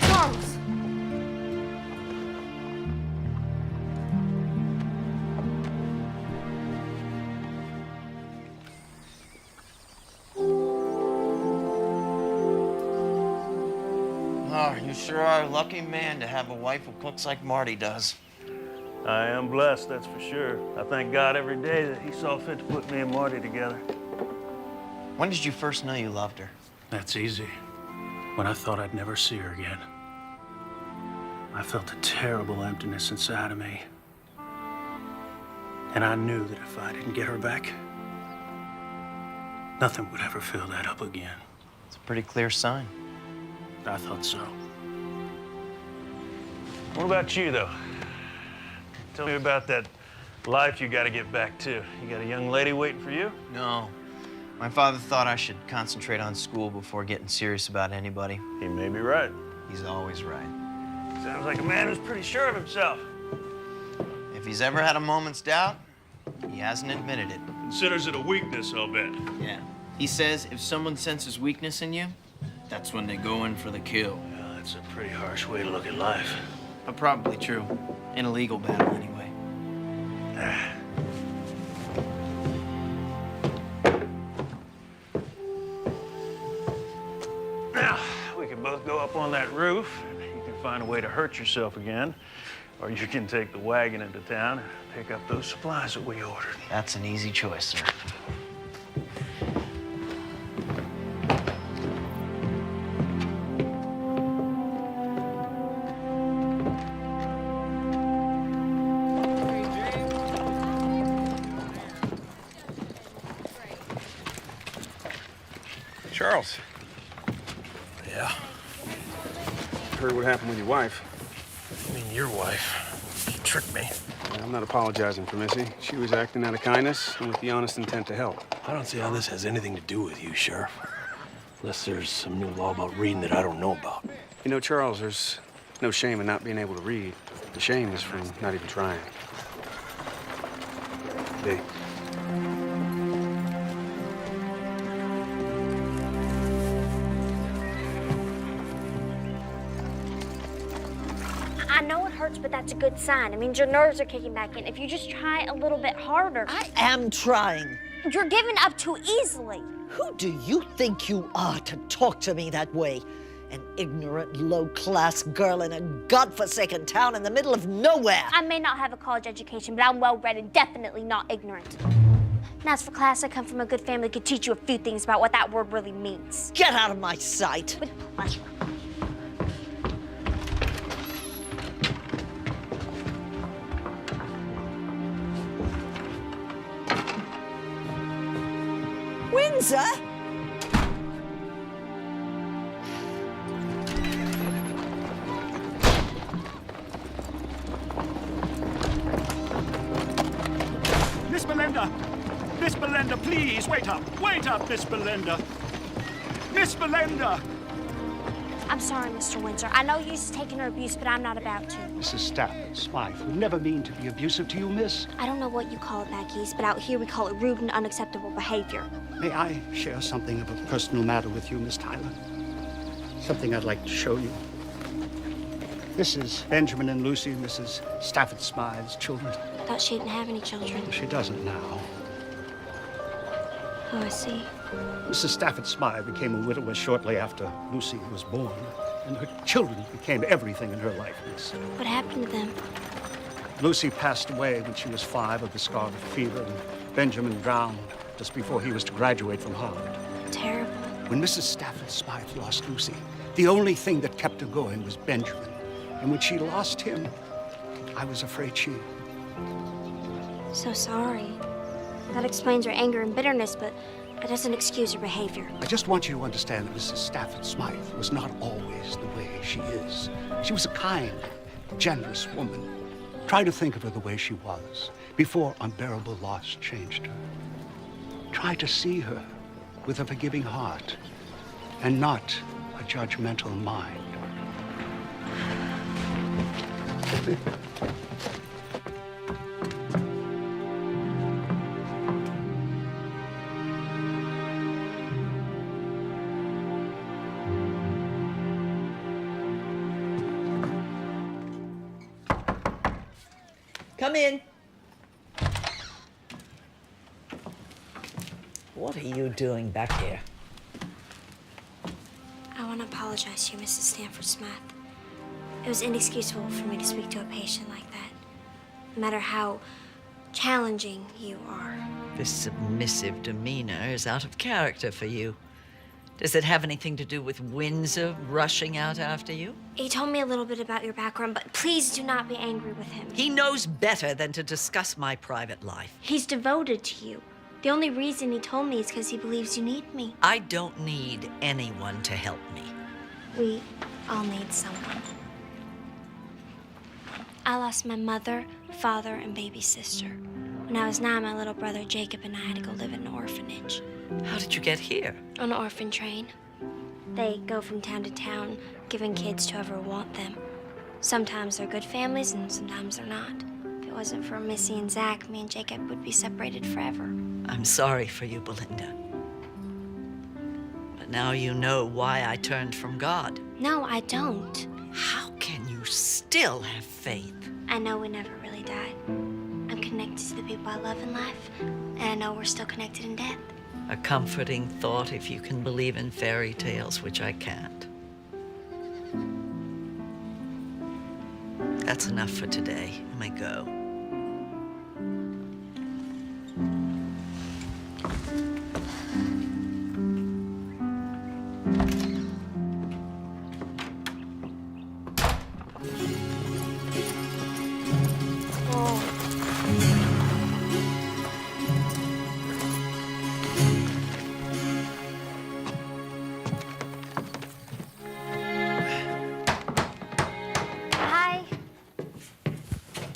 Charles!
Oh, you sure are a lucky man to have a wife who cooks like Marty does.
I am blessed, that's for sure. I thank God every day that he saw fit to put me and Marty together.
When did you first know you loved her?
That's easy. When I thought I'd never see her again. I felt a terrible emptiness inside of me. And I knew that if I didn't get her back, nothing would ever fill that up again.
It's a pretty clear sign.
I thought so. What about you, though? Tell me about that life you got to get back to. You got a young lady waiting for you?
No. My father thought I should concentrate on school before getting serious about anybody.
He may be right.
He's always right.
Sounds like a man who's pretty sure of himself.
If he's ever had a moment's doubt, he hasn't admitted it.
Considers it a weakness, I'll bet.
Yeah. He says if someone senses weakness in you, that's when they go in for the kill.
Well, that's a pretty harsh way to look at life.
But probably true. In a legal battle, anyway.
Now, we can both go up on that roof. You can find a way to hurt yourself again. Or you can take the wagon into town and pick up those supplies that we ordered.
That's an easy choice, sir.
Charles.
Yeah?
Heard what happened with your wife.
I mean, your wife. She tricked me.
I'm not apologizing for Missy. She was acting out of kindness and with the honest intent to help.
I don't see how this has anything to do with you, Sheriff. Unless there's some new law about reading that I don't know about.
You know, Charles, there's no shame in not being able to read. The shame is from not even trying. Hey.
I know it hurts, but that's a good sign. It means your nerves are kicking back in. If you just try a little bit harder.
I am trying.
You're giving up too easily.
Who do you think you are to talk to me that way? An ignorant, low-class girl in a godforsaken town in the middle of nowhere.
I may not have a college education, but I'm well-read and definitely not ignorant. And as for class, I come from a good family that could teach you a few things about what that word really means.
Get out of my sight.
With pleasure.
Windsor?
Miss Belinda! Miss Belinda, please, wait up! Wait up, Miss Belinda! Miss Belinda!
I'm sorry, Mr. Windsor. I know you're used to taking her abuse, but I'm not about to.
Mrs. Stafford Smythe would never mean to be abusive to you, miss.
I don't know what you call it back east, but out here we call it rude and unacceptable behavior.
May I share something of a personal matter with you, Miss Tyler? Something I'd like to show you. This is Benjamin and Lucy, Mrs. Stafford Smythe's children.
I thought she didn't have any children.
She doesn't now.
Oh, I see.
Mrs. Stafford Smythe became a widower shortly after Lucy was born, and her children became everything in her life, miss.
What happened to them?
Lucy passed away when she was 5 of the scarlet fever, and Benjamin drowned just before he was to graduate from Harvard.
Terrible.
When Mrs. Stafford Smythe lost Lucy, the only thing that kept her going was Benjamin. And when she lost him, I was afraid she...
So sorry. That explains her anger and bitterness, but that doesn't excuse her behavior.
I just want you to understand that Mrs. Stafford Smythe was not always the way she is. She was a kind, generous woman. Try to think of her the way she was before unbearable loss changed her. Try to see her with a forgiving heart and not a judgmental mind.
Come in. What are you doing back here?
I want to apologize to you, Mrs. Stanford Smythe. It was inexcusable for me to speak to a patient like that, no matter how challenging you are.
This submissive demeanor is out of character for you. Does it have anything to do with Windsor rushing out after you?
He told me a little bit about your background, but please do not be angry with him.
He knows better than to discuss my private life.
He's devoted to you. The only reason he told me is because he believes you need me.
I don't need anyone to help me.
We all need someone. I lost my mother, father, and baby sister. When I was 9, my little brother Jacob and I had to go live in an orphanage.
How did you get here?
On an orphan train. They go from town to town, giving kids to whoever want them. Sometimes they're good families, and sometimes they're not. If it wasn't for Missy and Zach, me and Jacob would be separated forever.
I'm sorry for you, Belinda. But now you know why I turned from God.
No, I don't.
How can you still have faith?
I know we never really died. I'm connected to the people I love in life, and I know we're still connected in death.
A comforting thought if you can believe in fairy tales, which I can't. That's enough for today. You may go.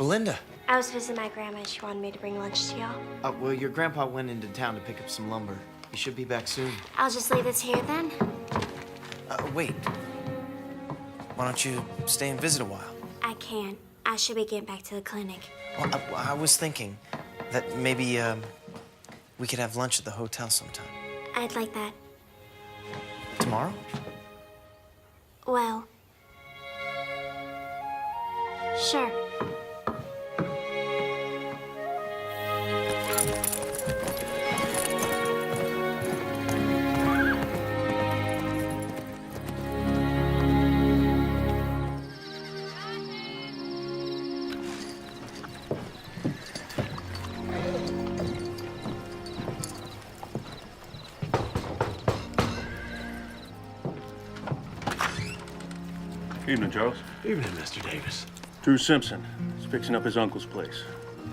Belinda.
I was visiting my grandma and she wanted me to bring lunch to y'all.
Well, your grandpa went into town to pick up some lumber. He should be back soon.
I'll just leave this here then.
Wait. Why don't you stay and visit a while?
I can't. I should be getting back to the clinic.
Well, I was thinking that maybe we could have lunch at the hotel sometime.
I'd like that.
Tomorrow?
Well, sure.
Evening, Charles.
Evening, Mr. Davis.
Drew Simpson is fixing up his uncle's place.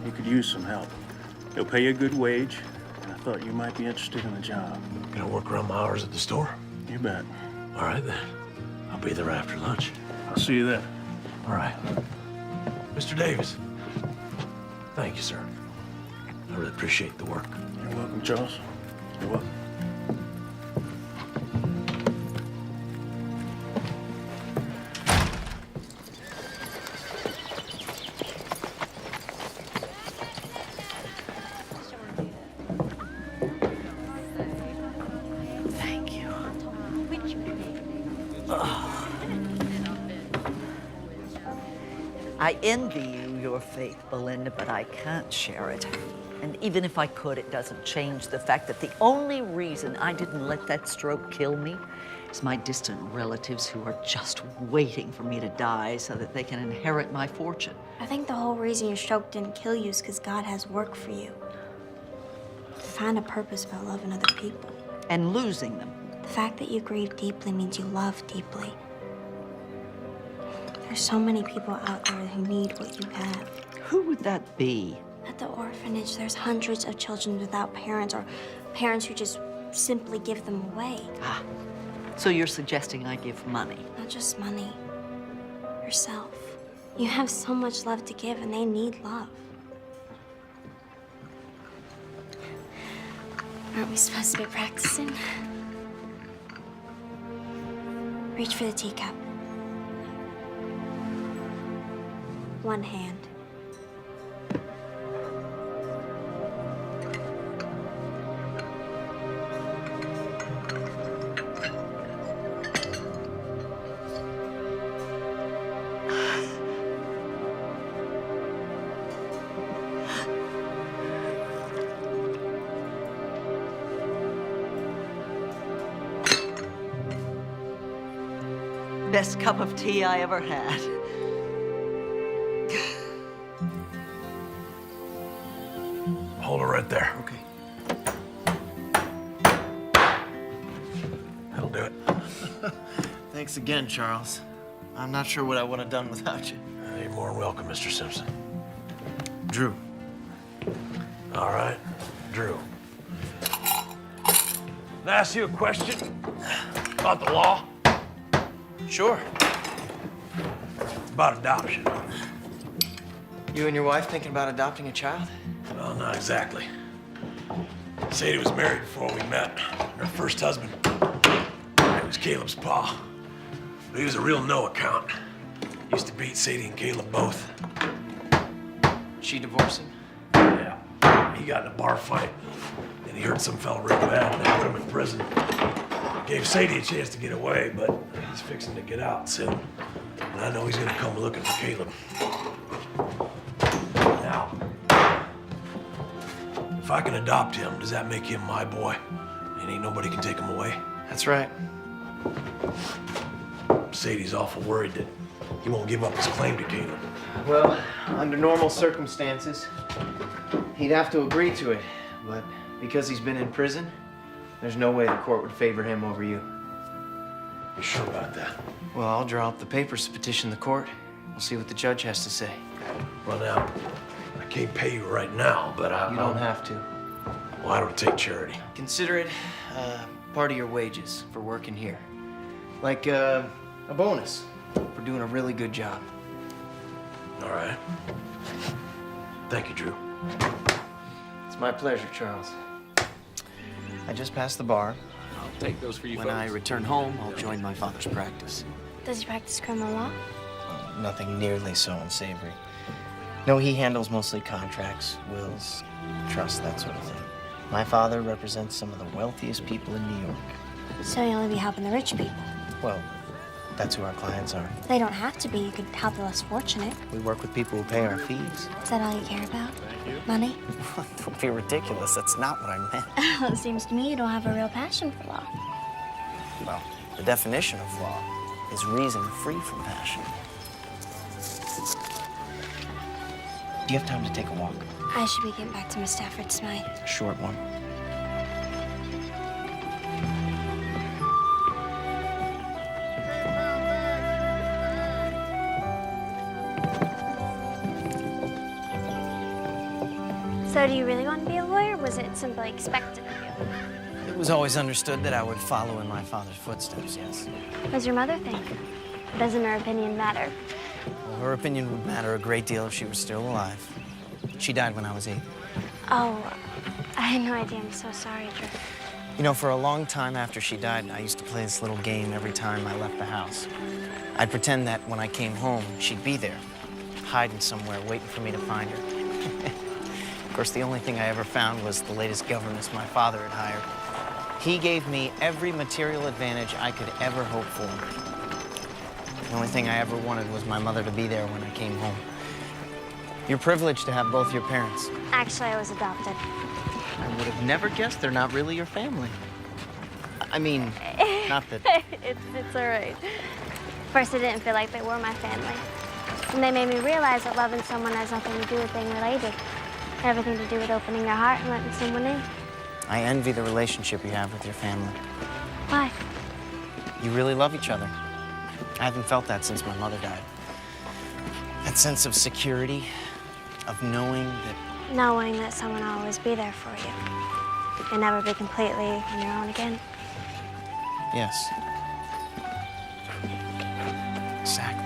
He could use some help. He'll pay you a good wage, and I thought you might be interested in the job.
Can I work around my hours at the store?
You bet.
All right, then. I'll be there after lunch.
I'll see you then.
All right. Mr. Davis, thank you, sir. I really appreciate the work.
You're welcome, Charles. You're welcome.
Thank you.
I envy you your faith, Belinda, but I can't share it. And even if I could, it doesn't change the fact that the only reason I didn't let that stroke kill me is my distant relatives who are just waiting for me to die so that they can inherit my fortune.
I think the whole reason your stroke didn't kill you is because God has work for you. Find a purpose about loving other people.
And losing them.
The fact that you grieve deeply means you love deeply. There's so many people out there who need what you have.
Who would that be?
At the orphanage, there's hundreds of children without parents or parents who just simply give them away.
Ah, so you're suggesting I give money?
Not just money. Yourself. You have so much love to give and they need love. Aren't we supposed to be practicing? Reach for the teacup. One hand.
Best cup of tea I ever had.
Hold it right there.
Okay.
That'll do it.
Thanks again, Charles. I'm not sure what I would have done without you.
You're more than welcome, Mr. Simpson.
Drew.
All right, Drew. Can I ask you a question about the law?
Sure.
It's about adoption.
You and your wife thinking about adopting a child?
Well, not exactly. Sadie was married before we met. Her first husband, he was Caleb's pa. But he was a real no account. Used to beat Sadie and Caleb both.
She divorced him?
Yeah. He got in a bar fight, and he hurt some fella real bad, and they put him in prison. Gave Sadie a chance to get away, but he's fixing to get out soon. And I know he's gonna come looking for Caleb. Now, if I can adopt him, does that make him my boy? And ain't nobody can take him away?
That's right.
Sadie's awful worried that he won't give up his claim to Caleb.
Well, under normal circumstances, he'd have to agree to it. But because he's been in prison, there's no way the court would favor him over you.
You sure about that?
Well, I'll draw up the papers to petition the court. We'll see what the judge has to say.
Well, now, I can't pay you right now, but
You don't have to.
Well, I don't take charity.
Consider it part of your wages for working here. Like a bonus for doing a really good job.
All right. Thank you, Drew.
It's my pleasure, Charles. I just passed the bar.
I'll take those for you
When
folks.
I return home, I'll join my father's practice.
Does he practice criminal law?
Nothing nearly so unsavory. No, he handles mostly contracts, wills, trusts, that sort of thing. My father represents some of the wealthiest people in New York.
So you'll only be helping the rich people.
Well, that's who our clients are.
They don't have to be. You could help the less fortunate.
We work with people who pay our fees.
Is that all you care about? Money?
Don't be ridiculous. That's not what I meant.
It seems to me you don't have a real passion for law.
Well, the definition of law is reason free from passion. Do you have time to take a walk?
I should be getting back to Miss Stafford Smythe.
A short one.
So do you really want to be a lawyer, or was it simply expected of you?
It was always understood that I would follow in my father's footsteps, yes.
What does your mother think? Doesn't her opinion matter?
Well, her opinion would matter a great deal if she were still alive. She died when I was 8.
Oh, I had no idea. I'm so sorry, Drew.
You know, for a long time after she died, I used to play this little game every time I left the house. I'd pretend that when I came home, she'd be there, hiding somewhere, waiting for me to find her. Of course, the only thing I ever found was the latest governess my father had hired. He gave me every material advantage I could ever hope for. The only thing I ever wanted was my mother to be there when I came home. You're privileged to have both your parents.
Actually, I was adopted.
I would have never guessed they're not really your family. I mean, not that...
It's all right. First, I didn't feel like they were my family. And they made me realize that loving someone has nothing to do with being related. Everything to do with opening your heart and letting someone in.
I envy the relationship you have with your family.
Why?
You really love each other. I haven't felt that since my mother died. That sense of security, of knowing that...
Knowing that someone will always be there for you. You'll never be completely on your own again.
Yes. Exactly.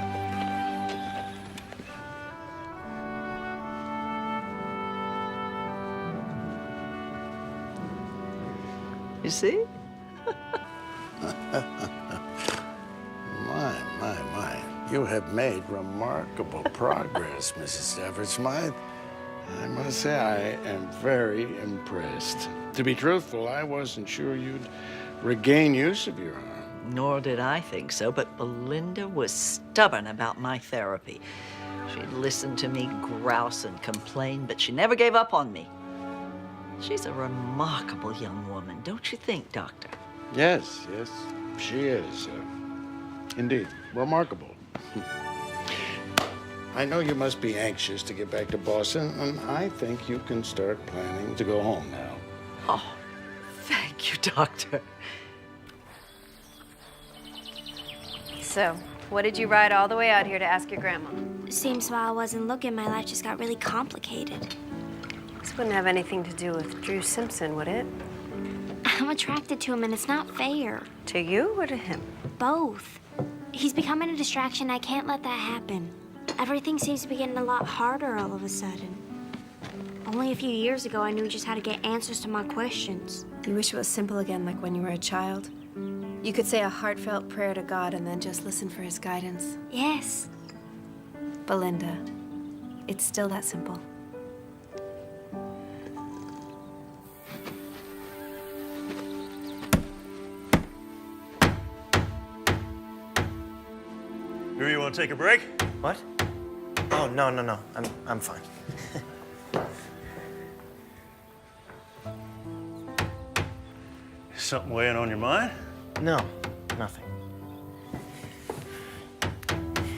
You see?
My. You have made remarkable progress, Mrs. Stafford Smythe. I must say I am very impressed. To be truthful, I wasn't sure you'd regain use of your arm.
Nor did I think so, but Belinda was stubborn about my therapy. She'd listen to me grouse and complain, but she never gave up on me. She's a remarkable young woman, don't you think, Doctor?
Yes, she is. Indeed, remarkable. I know you must be anxious to get back to Boston, and I think you can start planning to go home now.
Oh, thank you, Doctor.
So, what did you ride all the way out here to ask your grandma?
Seems while I wasn't looking, my life just got really complicated.
This wouldn't have anything to do with Drew Simpson, would it?
I'm attracted to him, and it's not fair.
To you or to him?
Both. He's becoming a distraction. I can't let that happen. Everything seems to be getting a lot harder all of a sudden. Only a few years ago, I knew just how to get answers to my questions.
You wish it was simple again, like when you were a child? You could say a heartfelt prayer to God and then just listen for his guidance.
Yes.
Belinda, it's still that simple.
Drew, you want to take a break?
What? Oh, no. I'm fine.
Something weighing on your mind?
No, nothing.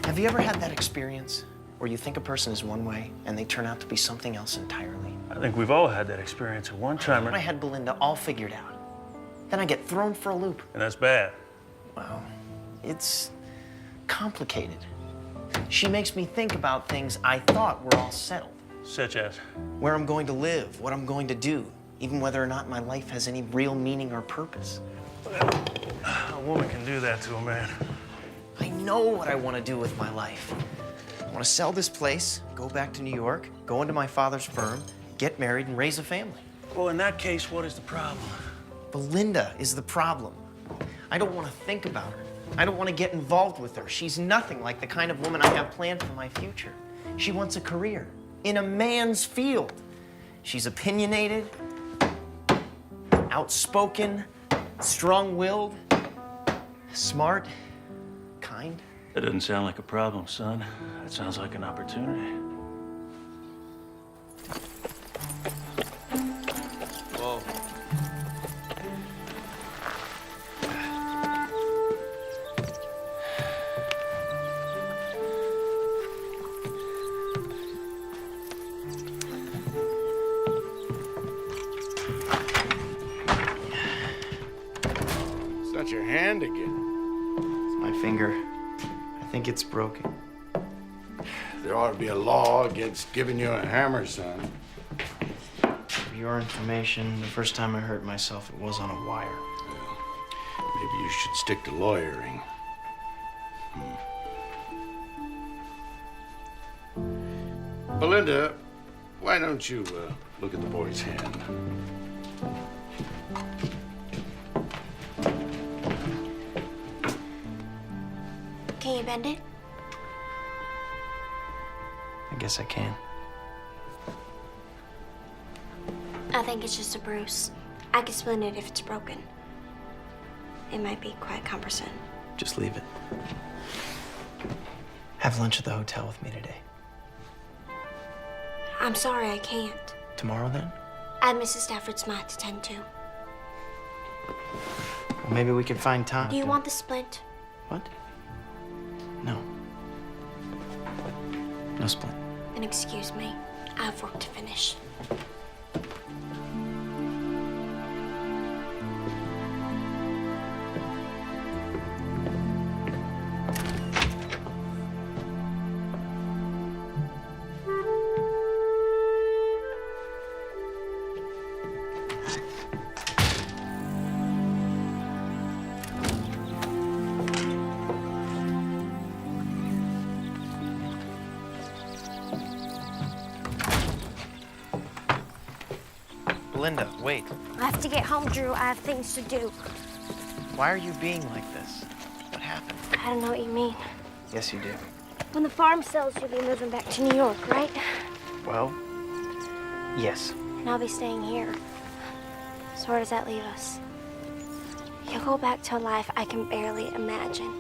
Have you ever had that experience where you think a person is one way and they turn out to be something else entirely?
I think we've all had that experience at one time.
I had Belinda all figured out. Then I get thrown for a loop.
And that's bad.
Well, it's complicated. She makes me think about things I thought were all settled.
Such as?
Where I'm going to live, what I'm going to do, even whether or not my life has any real meaning or purpose.
A woman can do that to a man.
I know what I want to do with my life. want to sell this place, go back to New York, go into my father's firm, get married, and raise a family.
Well, in that case, what is the problem?
Belinda is the problem. I don't want to think about her. I don't want to get involved with her. She's nothing like the kind of woman I have planned for my future. She wants a career in a man's field. She's opinionated, outspoken, strong-willed, smart, kind.
That doesn't sound like a problem, son. That sounds like an opportunity.
Whoa.
Is that your hand again?
It's my finger. I think it's broken.
There ought to be a law against giving you a hammer, son.
For your information, the first time I hurt myself, it was on a wire.
Maybe you should stick to lawyering. Belinda, why don't you look at the boy's hand?
Can you bend it?
I guess I can.
I think it's just a bruise. I can splint it if it's broken. It might be quite cumbersome.
Just leave it. Have lunch at the hotel with me today.
I'm sorry, I can't.
Tomorrow, then?
I have Mrs. Stafford's smile to tend to.
Well, maybe we can find time.
Do you want the splint?
What? No. No splint.
Then excuse me. I have work to finish.
Belinda, wait.
I have to get home, Drew. I have things to do.
Why are you being like this? What happened?
I don't know what you mean.
Yes, you do.
When the farm sells, you'll be moving back to New York, right?
Well, yes.
And I'll be staying here. So where does that leave us? You'll go back to a life I can barely imagine.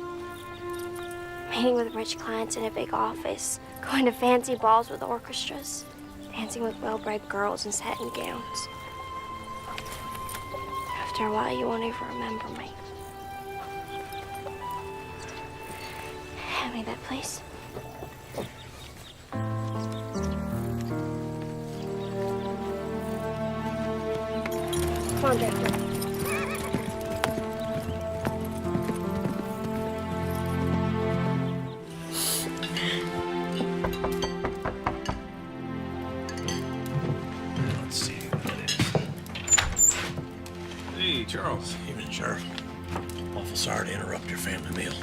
Meeting with rich clients in a big office, going to fancy balls with orchestras, dancing with well-bred girls in satin gowns. After a while, you won't even remember me. Hand me that, please. Come on, Drake.
Let's see what it is.
Hey, Charles.
Evening, Sheriff. Awful sorry to interrupt your family meal.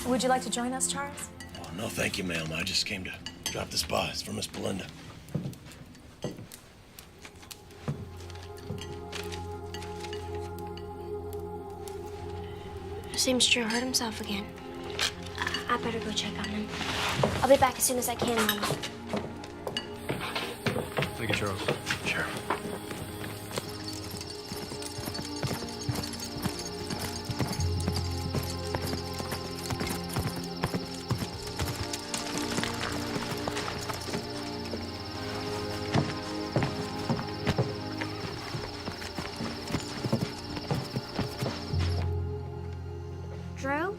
Would you like to join us, Charles?
Oh, no, thank you, ma'am. I just came to drop this by. It's for Miss Belinda.
Seems Drew hurt himself again. I better go check on him. I'll be back as soon as I can, Mama.
Thank you, Charles.
Sure.
Drew?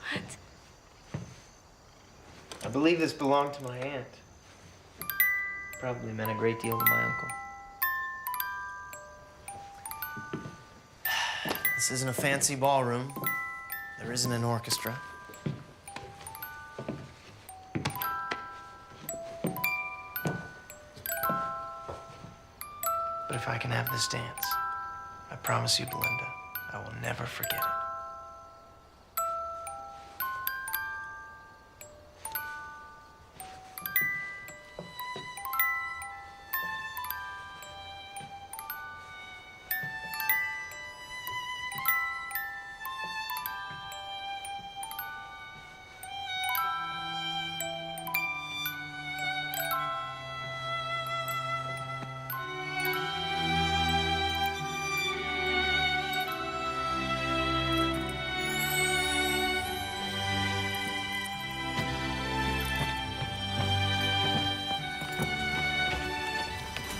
What?
I believe this belonged to my aunt. Probably meant a great deal to my uncle. This isn't a fancy ballroom. There isn't an orchestra. But if I can have this dance, I promise you, Belinda, I will never forget it.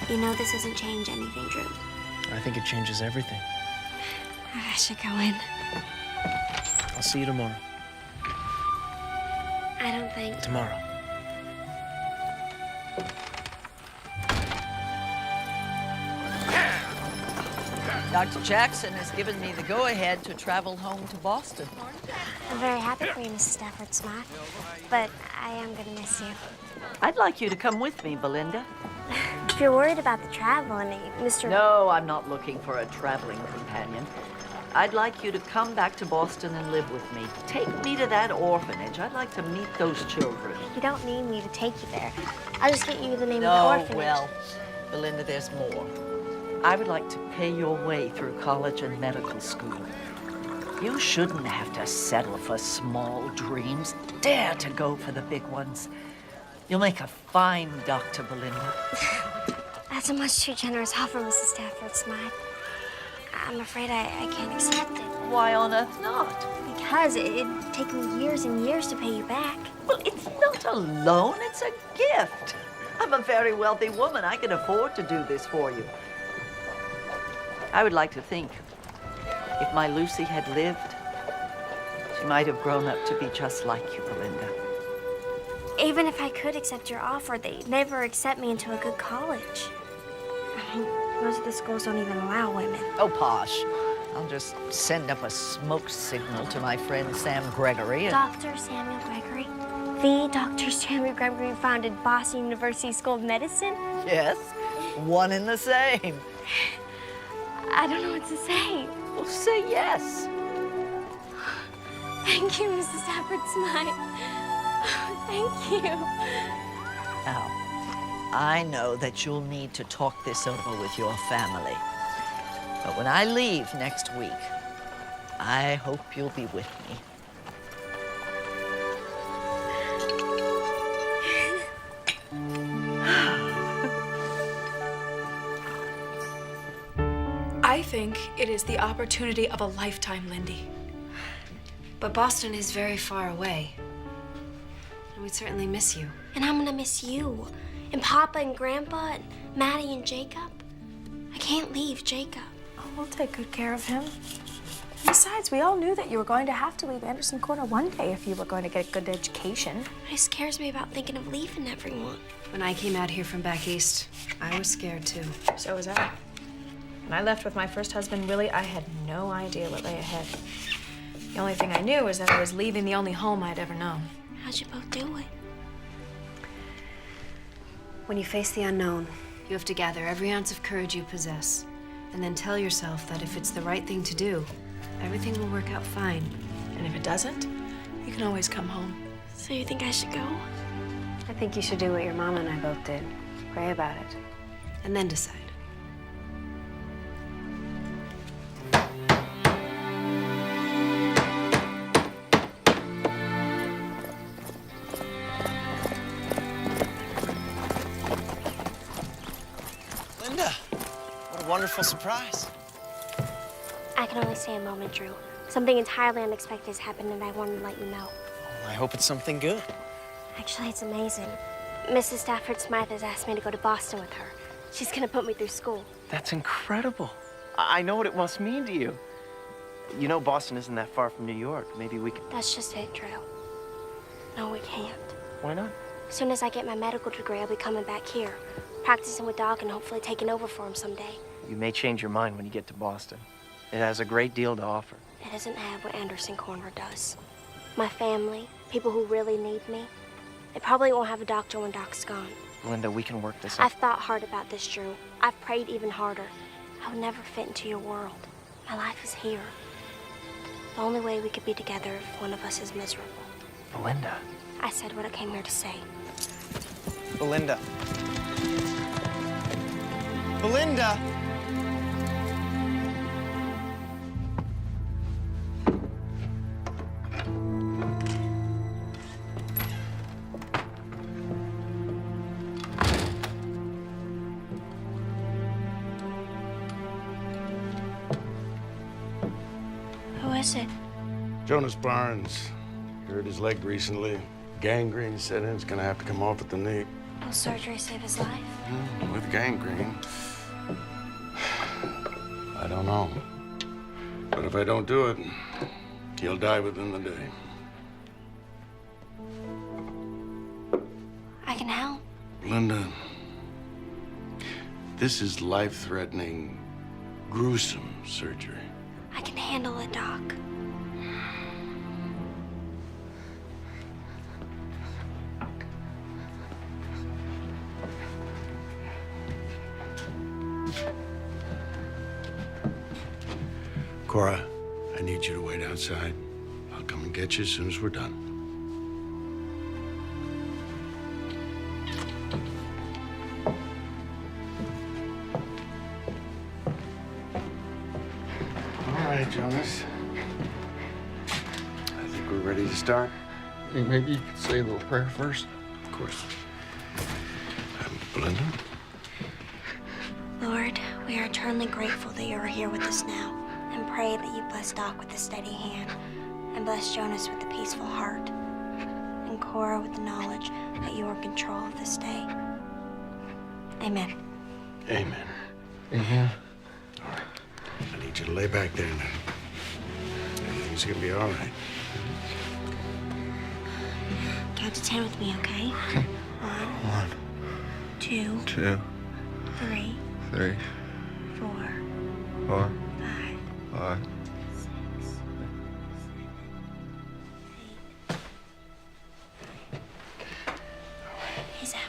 You know this doesn't change anything, Drew.
I think it changes everything.
I should go in.
I'll see you tomorrow.
I don't think.
Tomorrow.
Dr. Jackson has given me the go-ahead to travel home to Boston.
I'm very happy for you, Mrs. Stafford Smythe, but I am gonna miss you.
I'd like you to come with me, Belinda.
If you're worried about the travel and Mr.
No, I'm not looking for a traveling companion. I'd like you to come back to Boston and live with me. Take me to that orphanage. I'd like to meet those children.
You don't need me to take you there. I'll just get you the name
No,
of the orphanage.
well, Belinda, there's more. I would like to pay your way through college and medical school. You shouldn't have to settle for small dreams. Dare to go for the big ones. You'll make a fine doctor, Belinda.
That's a much too generous offer, Mrs. Stafford Smythe. I'm afraid I can't accept it.
Why on earth not?
Because it'd take me years and years to pay you back.
Well, it's not a loan, it's a gift. I'm a very wealthy woman. I can afford to do this for you. I would like to think if my Lucy had lived, she might have grown up to be just like you, Belinda.
Even if I could accept your offer, they'd never accept me into a good college. I mean, most of the schools don't even allow women.
Oh, posh. I'll just send up a smoke signal to my friend Sam Gregory and...
Dr. Samuel Gregory? The Dr. Samuel Gregory who founded Boston University School of Medicine?
Yes, one and the same.
I don't know what to say.
Well, say yes.
Thank you, Mrs. Stafford Smythe. Thank you.
Now, I know that you'll need to talk this over with your family. But when I leave next week, I hope you'll be with me.
I think it is the opportunity of a lifetime, Lindy. But Boston is very far away. And we'd certainly miss you.
And I'm gonna miss you. And Papa and Grandpa and Maddie and Jacob. I can't leave Jacob.
Oh, we'll take good care of him. Besides, we all knew that you were going to have to leave Anderson Corner one day if you were going to get a good education.
It scares me about thinking of leaving everyone.
When I came out here from back east, I was scared too.
So was I. When I left with my first husband, Willie, I had no idea what lay ahead. The only thing I knew was that I was leaving the only home I'd ever known.
How'd you both do it?
When you face the unknown, you have to gather every ounce of courage you possess, and then tell yourself that if it's the right thing to do, everything will work out fine.
And if it doesn't, you can always come home.
So you think I should go?
I think you should do what your mama and I both did. Pray about it, and then decide.
Linda, what a wonderful surprise.
I can only stay a moment, Drew. Something entirely unexpected has happened and I wanted to let you know.
I hope it's something good.
Actually, it's amazing. Mrs. Stafford Smythe has asked me to go to Boston with her. She's gonna put me through school.
That's incredible. I know what it must mean to you. You know, Boston isn't that far from New York. Maybe we could...
That's just it, Drew. No, we can't.
Why not?
As soon as I get my medical degree, I'll be coming back here, practicing with Doc and hopefully taking over for him someday.
You may change your mind when you get to Boston. It has a great deal to offer.
It doesn't have what Anderson Corner does. My family, people who really need me, they probably won't have a doctor when Doc's gone.
Linda, we can work this out.
I've thought hard about this, Drew. I've prayed even harder. I would never fit into your world. My life is here. The only way we could be together if one of us is miserable.
Belinda.
I said what I came here to say.
Belinda. Belinda!
Who is it?
Jonas Barnes. Hurt his leg recently. Gangrene set in. He's gonna have to come off at the knee.
Will surgery save his life?
With gangrene. I don't know. But if I don't do it, he'll die within the day.
I can help.
Linda, this is life-threatening, gruesome surgery.
I can handle it, Doc.
Cora, I need you to wait outside. I'll come and get you as soon as we're done. All right, Jonas. I think we're ready to start.
Hey, maybe you could say a little prayer first?
Of course. Belinda?
Lord, we are eternally grateful that you are here with us now, and pray that you bless Doc with a steady hand, and bless Jonas with a peaceful heart, and Cora with the knowledge that you are in control of this day. Amen.
Amen.
Amen.
All right. I need you to lay back there now. Everything's gonna be all right.
Count to 10 with me, okay? 1, 2,
2,
3,
3,
4,
4,
5.
5.
He's out.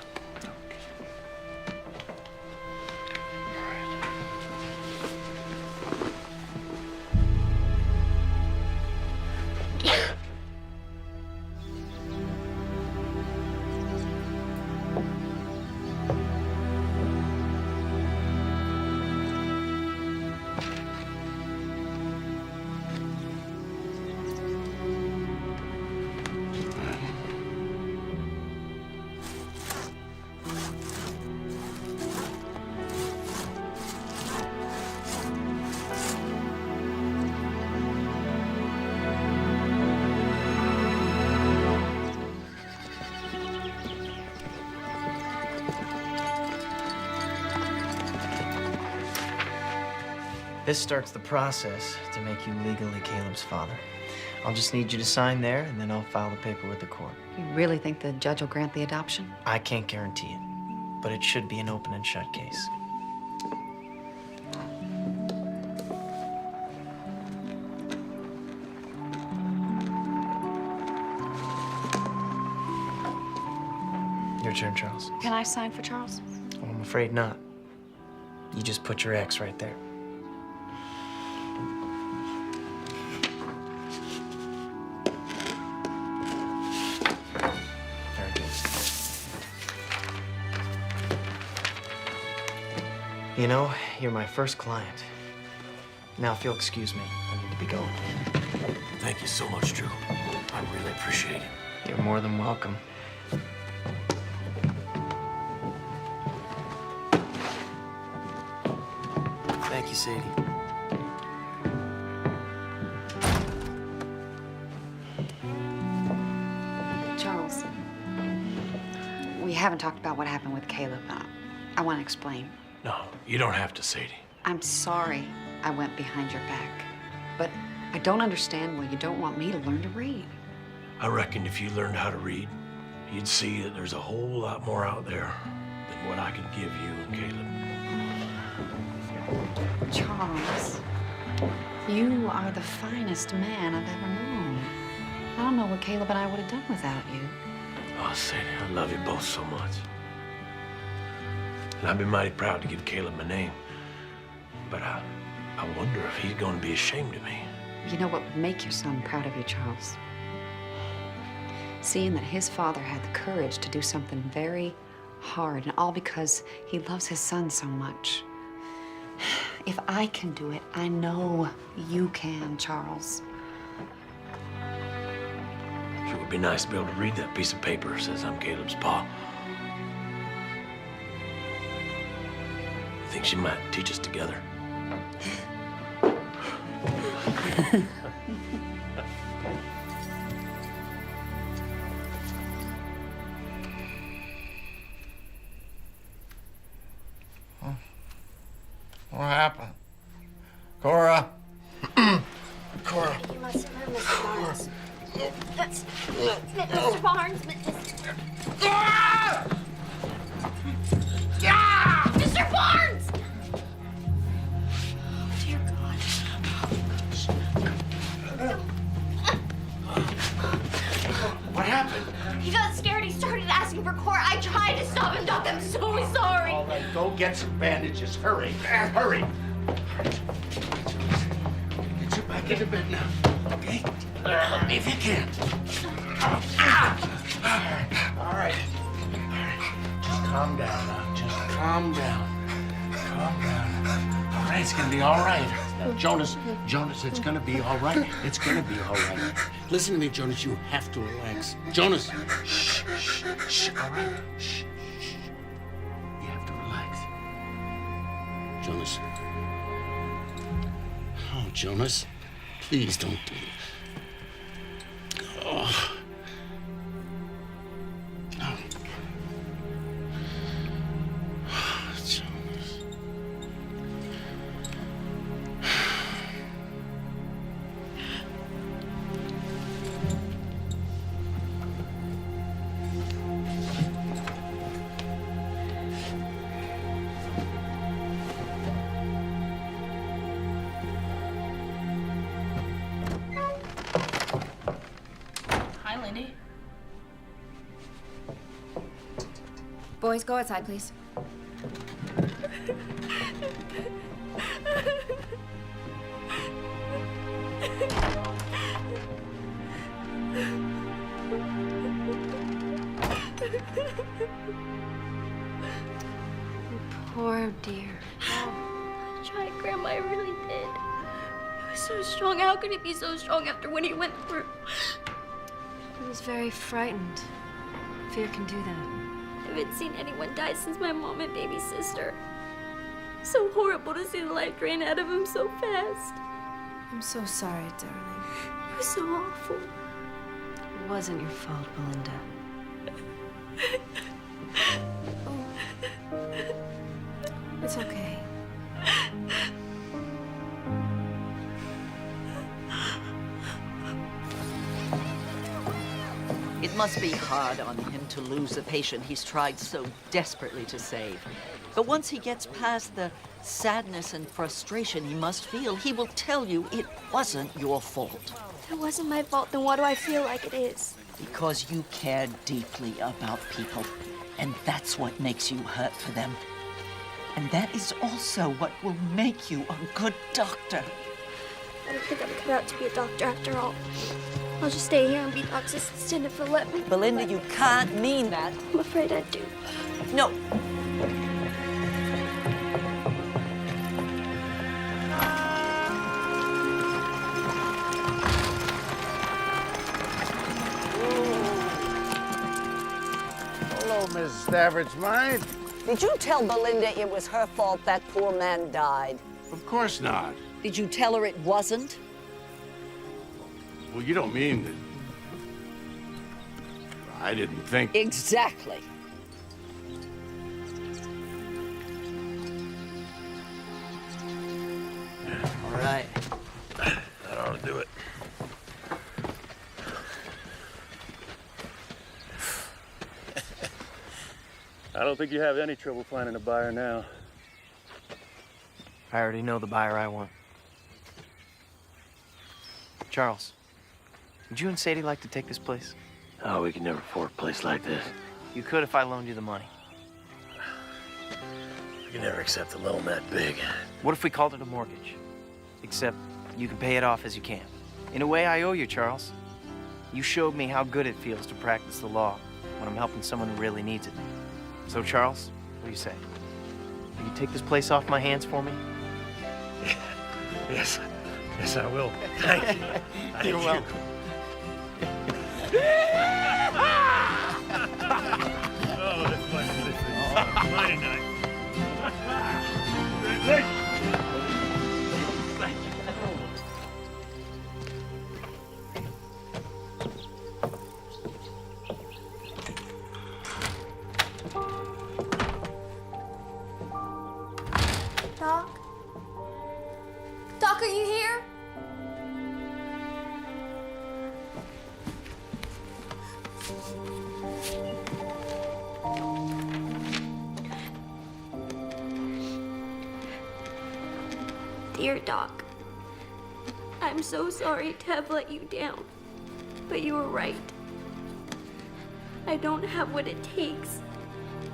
This starts the process to make you legally Caleb's father. I'll just need you to sign there, and then I'll file the paper with the court.
You really think the judge will grant the adoption?
I can't guarantee it, but it should be an open and shut case. Your turn, Charles.
Can I sign for Charles?
Well, I'm afraid not. You just put your X right there. Very good. You know, you're my first client. Now, if you'll excuse me, I need to be going.
Thank you so much, Drew. I really appreciate it.
You're more than welcome. Thank you, Sadie.
Charles, we haven't talked about what happened with Caleb. I want to explain.
No, you don't have to, Sadie.
I'm sorry I went behind your back, but I don't understand why you don't want me to learn to read.
I reckon if you learned how to read, you'd see that there's a whole lot more out there than what I can give you and Caleb.
Charles, you are the finest man I've ever known. I don't know what Caleb and I would have done without you.
Oh, Sadie, I love you both so much. And I've been mighty proud to give Caleb my name. But I wonder if he's going to be ashamed of me.
You know what would make your son proud of you, Charles? Seeing that his father had the courage to do something very hard, and all because he loves his son so much. If I can do it, I know you can, Charles.
Sure would be nice to be able to read that piece of paper that says I'm Caleb's pa. I think she might teach us together.
What happened? Cora? Cora.
You must have heard Mr. Barnes. Mr. Barnes, Mr. Barnes! Oh, dear God.
What happened?
He got scared. He started asking for Cora. I tried to stop him, Doc. I'm so sorry.
All right, go get some bandages. Hurry. Hurry. Get you back into bed now, okay? Help me if you can. All right. Just calm down now. Just calm down. Calm down. All right, it's gonna be all right. Now, Jonas, it's gonna be all right. It's gonna be all right. Listen to me, Jonas. You have to relax. Jonas. Shh, shh, shh. All right. Shh, shh. You have to relax. Jonas. Oh, Jonas. Please don't do it. Oh. Oh. Jonas.
Hi, Lindy.
Boys, go outside, please.
Poor dear. I tried, Grandma. I really did. He was so strong. How could he be so strong after what he went through?
He was very frightened. Fear can do that.
I haven't seen anyone die since my mom and baby sister. So horrible to see the life drain out of him so fast.
I'm so sorry, darling.
It was so awful.
It wasn't your fault, Belinda. It's okay.
It must be hard on him to lose a patient he's tried so desperately to save. But once he gets past the sadness and frustration he must feel, he will tell you it wasn't your fault.
If it wasn't my fault, then why do I feel like it is?
Because you care deeply about people, and that's what makes you hurt for them. And that is also what will make you a good doctor.
I don't think I'm cut out to be a doctor after all. I'll just stay here and be Doc's assistant if he'll let me.
Belinda, you can't mean that.
I'm afraid I do.
No.
Hello, Mrs. Stafford's mind.
Did you tell Belinda it was her fault that poor man died?
Of course not.
Did you tell her it wasn't?
Well, you don't mean that. I didn't think.
Exactly.
All right. That ought to do it.
I don't think you have any trouble finding a buyer now.
I already know the buyer I want. Charles, would you and Sadie like to take this place?
Oh, we can never afford a place like this.
You could if I loaned you the money.
I can never accept a loan that big.
What if we called it a mortgage? Except you can pay it off as you can. In a way, I owe you, Charles. You showed me how good it feels to practice the law when I'm helping someone who really needs it. So, Charles, what do you say? Will you take this place off my hands for me?
Yes. Yes, I will. Thank you. Thank
You're
you.
welcome.
Oh, that's funny. Mighty nice.
Doc? Doc, are you here? Dear Doc, I'm so sorry to have let you down, but you were right. I don't have what it takes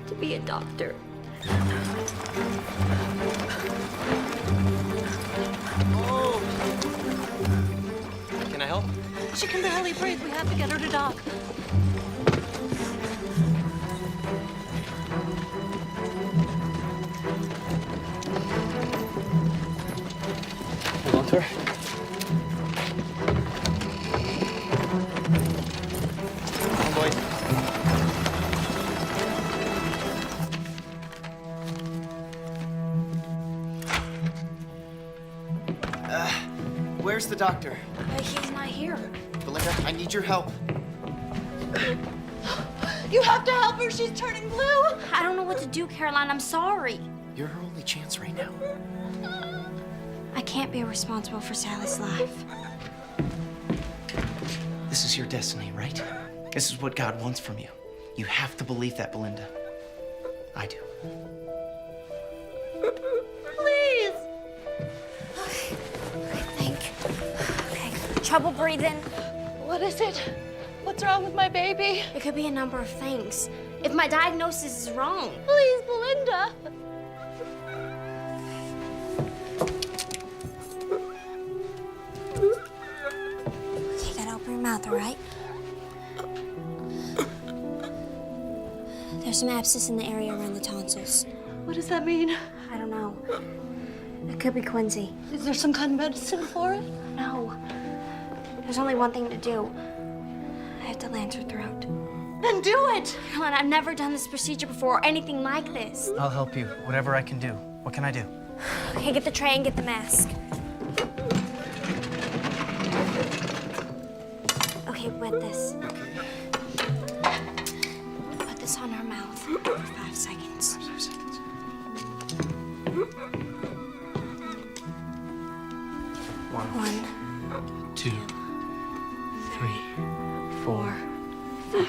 to be a doctor.
Oh! Can I help?
She can barely breathe. We have to get her to doc.
Hold on to her. Come on, boy. Where's the doctor?
He's not here.
Belinda, I need your help.
You have to help her. She's turning blue. I don't know what to do, Caroline. I'm sorry.
You're her only chance right now.
I can't be responsible for Sally's life.
This is your destiny, right? This is what God wants from you. You have to believe that, Belinda. I do.
Please. Okay, trouble breathing.
What is it? What's wrong with my baby?
It could be a number of things. If my diagnosis is wrong.
Please, Belinda.
You gotta open your mouth, all right? There's some abscess in the area around the tonsils.
What does that mean?
I don't know. It could be quinsy.
Is there some kind of medicine for it?
No. There's only one thing to do. I have to lance her throat.
Then do it!
Caroline, I've never done this procedure before or anything like this.
I'll help you. Whatever I can do. What can I do?
Okay, get the tray and get the mask. Okay, wet this. Put this on her mouth for 5 seconds.
5 seconds. One, 2, 3, 4,
5.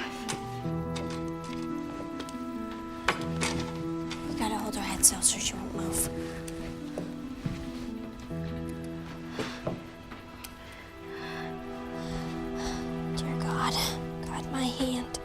You gotta hold her head still so she won't move. Dear God, guide my hand.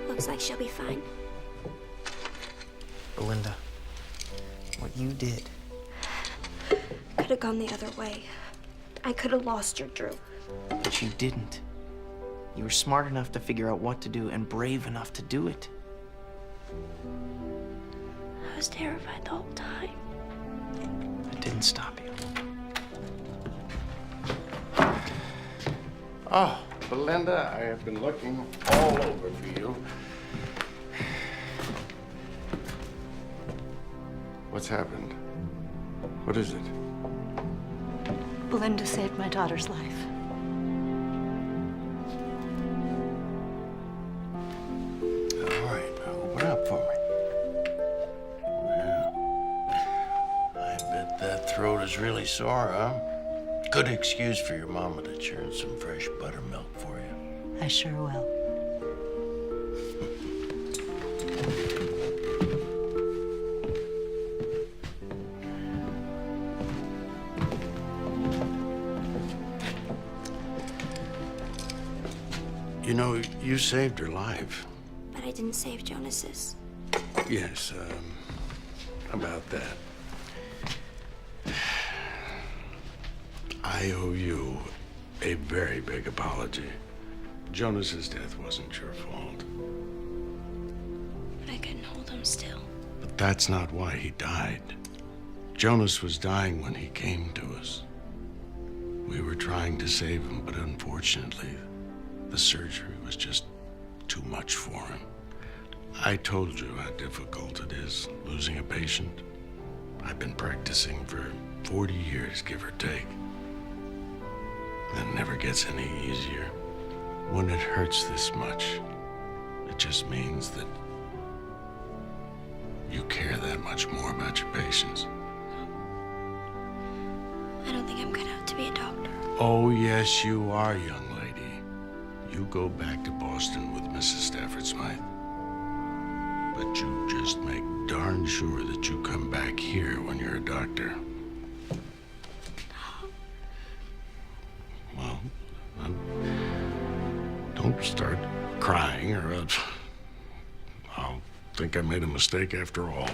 Looks like she'll be fine.
Belinda, what you did.
Could have gone the other way. I could have lost her, Drew.
But you didn't. You were smart enough to figure out what to do and brave enough to do it.
I was terrified the whole time.
It didn't stop you.
Oh, Belinda, I have been looking all over for you. What's happened? What is it?
Belinda saved my daughter's life.
All right, now open up for me. throat is really sore, huh? Good excuse for your mama to churn some fresh buttermilk for you.
I sure will.
You know, you saved her life.
But I didn't save Jonas's.
Yes, about that. I owe you a very big apology. Jonas's death wasn't your fault.
But I couldn't hold him still.
But that's not why he died. Jonas was dying when he came to us. We were trying to save him, but unfortunately, the surgery was just too much for him. I told you how difficult it is losing a patient. I've been practicing for 40 years, give or take. That never gets any easier. When it hurts this much, it just means that you care that much more about your patients.
I don't think I'm cut out to be a doctor.
Oh, yes, you are, young lady. You go back to Boston with Mrs. Stafford Smythe. But you just make darn sure that you come back here when you're a doctor. Well, don't start crying or else I'll think I made a mistake after all.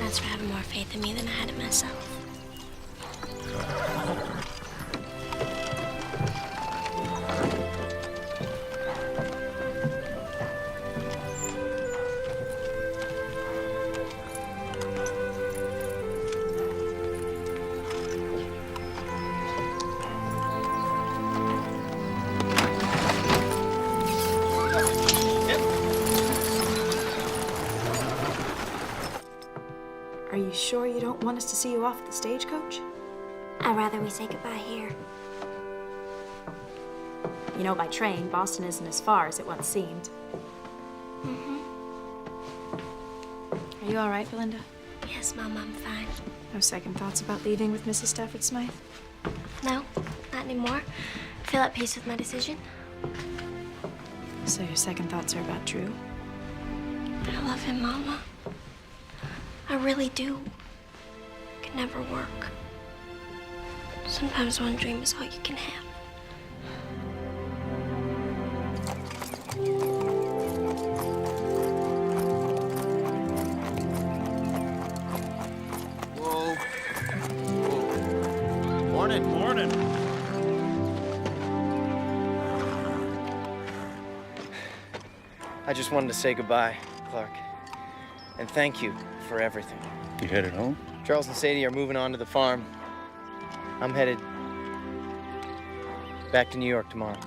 That's for having more faith in me than I had in myself.
Are you sure you don't want us to see you off at the stagecoach?
I'd rather we say goodbye here.
You know, by train, Boston isn't as far as it once seemed.
Mm-hmm.
Are you all right, Belinda?
Yes, Mom, I'm fine.
No second thoughts about leaving with Mrs. Stafford Smythe?
No, not anymore. I feel at peace with my decision.
So your second thoughts are about Drew?
I love him, Mama. I really do. It can never work. Sometimes one dream is all you can have.
Whoa. Morning. Morning.
I just wanted to say goodbye, Clark. And thank you for everything.
You headed home?
Charles and Sadie are moving on to the farm. I'm headed back to New York tomorrow.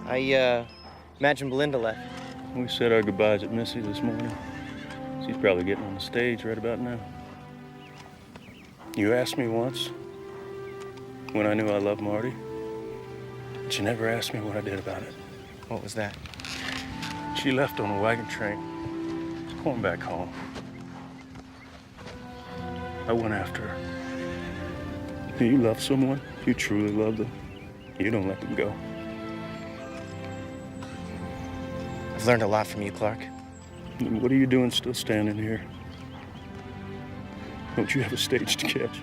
I imagine Belinda left.
We said our goodbyes at Missy this morning. She's probably getting on the stage right about now. You asked me once, when I knew I loved Marty, but you never asked me what I did about it.
What was that?
She left on a wagon train. She's going back home. I went after her. You love someone, you truly love them. You don't let them go.
I've learned a lot from you, Clark.
And what are you doing still standing here? Don't you have a stage to catch?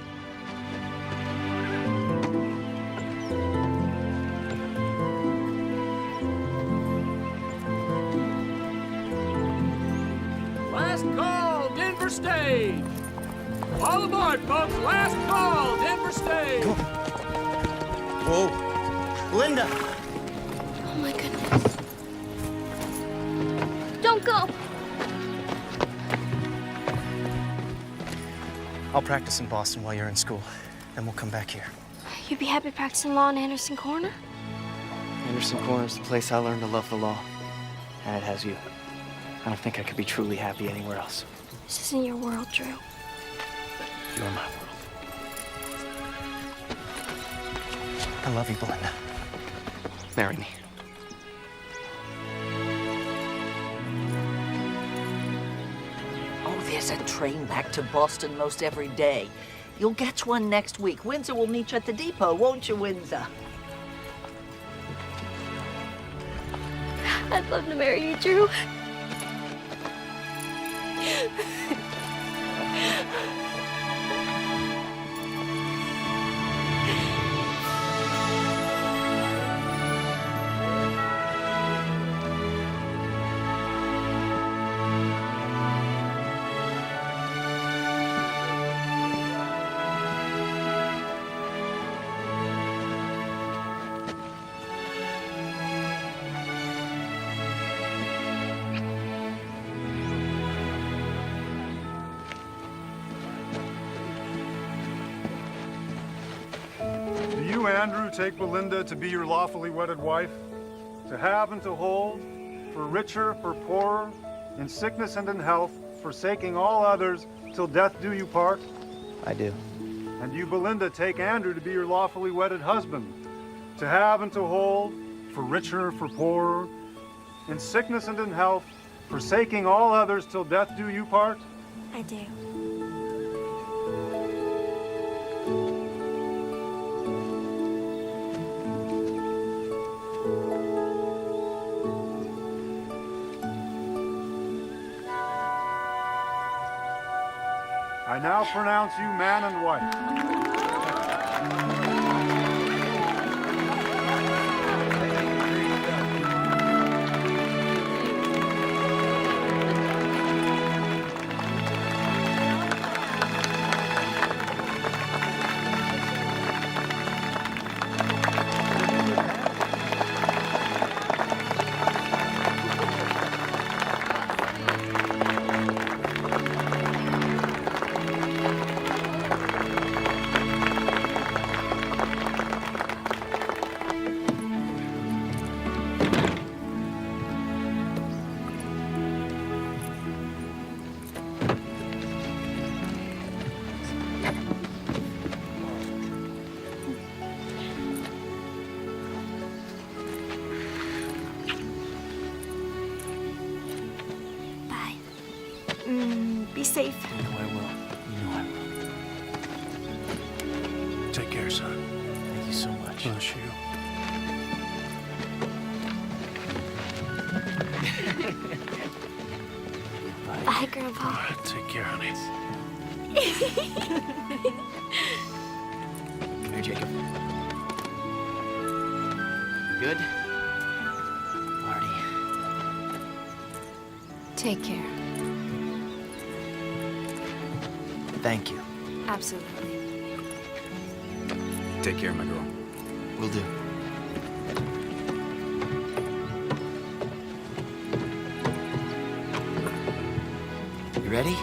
Last call, Denver stage. All aboard, folks. Last call, Denver stage.
Whoa. Belinda!
Oh my goodness. Don't go.
I'll practice in Boston while you're in school. Then we'll come back here.
You'd be happy practicing law in Anderson Corner?
Anderson Corner's the place I learned to love the law. And it has you. I don't think I could be truly happy anywhere else.
This isn't your world, Drew.
You're my world.
I love you, Belinda. Marry me.
Oh, there's a train back to Boston most every day. You'll catch one next week. Windsor will meet you at the depot, won't you, Windsor?
I'd love to marry you, Drew.
Do you, Andrew, take Belinda to be your lawfully wedded wife, to have and to hold, for richer, for poorer, in sickness and in health, forsaking all others, till death do you part?
I do.
And you, Belinda, take Andrew to be your lawfully wedded husband, to have and to hold, for richer, for poorer, in sickness and in health, forsaking all others, till death do you part?
I do.
I now pronounce you man and wife.
Bye. Be safe.
You know I will. You know I will. Take care, son.
Thank you so much.
Bless you.
Bye, Grandpa.
All right, take care, honey.
Come here, Jacob. Good? Marty.
Take care.
Thank you.
Absolutely.
Take care, my girl.
Will do. You ready?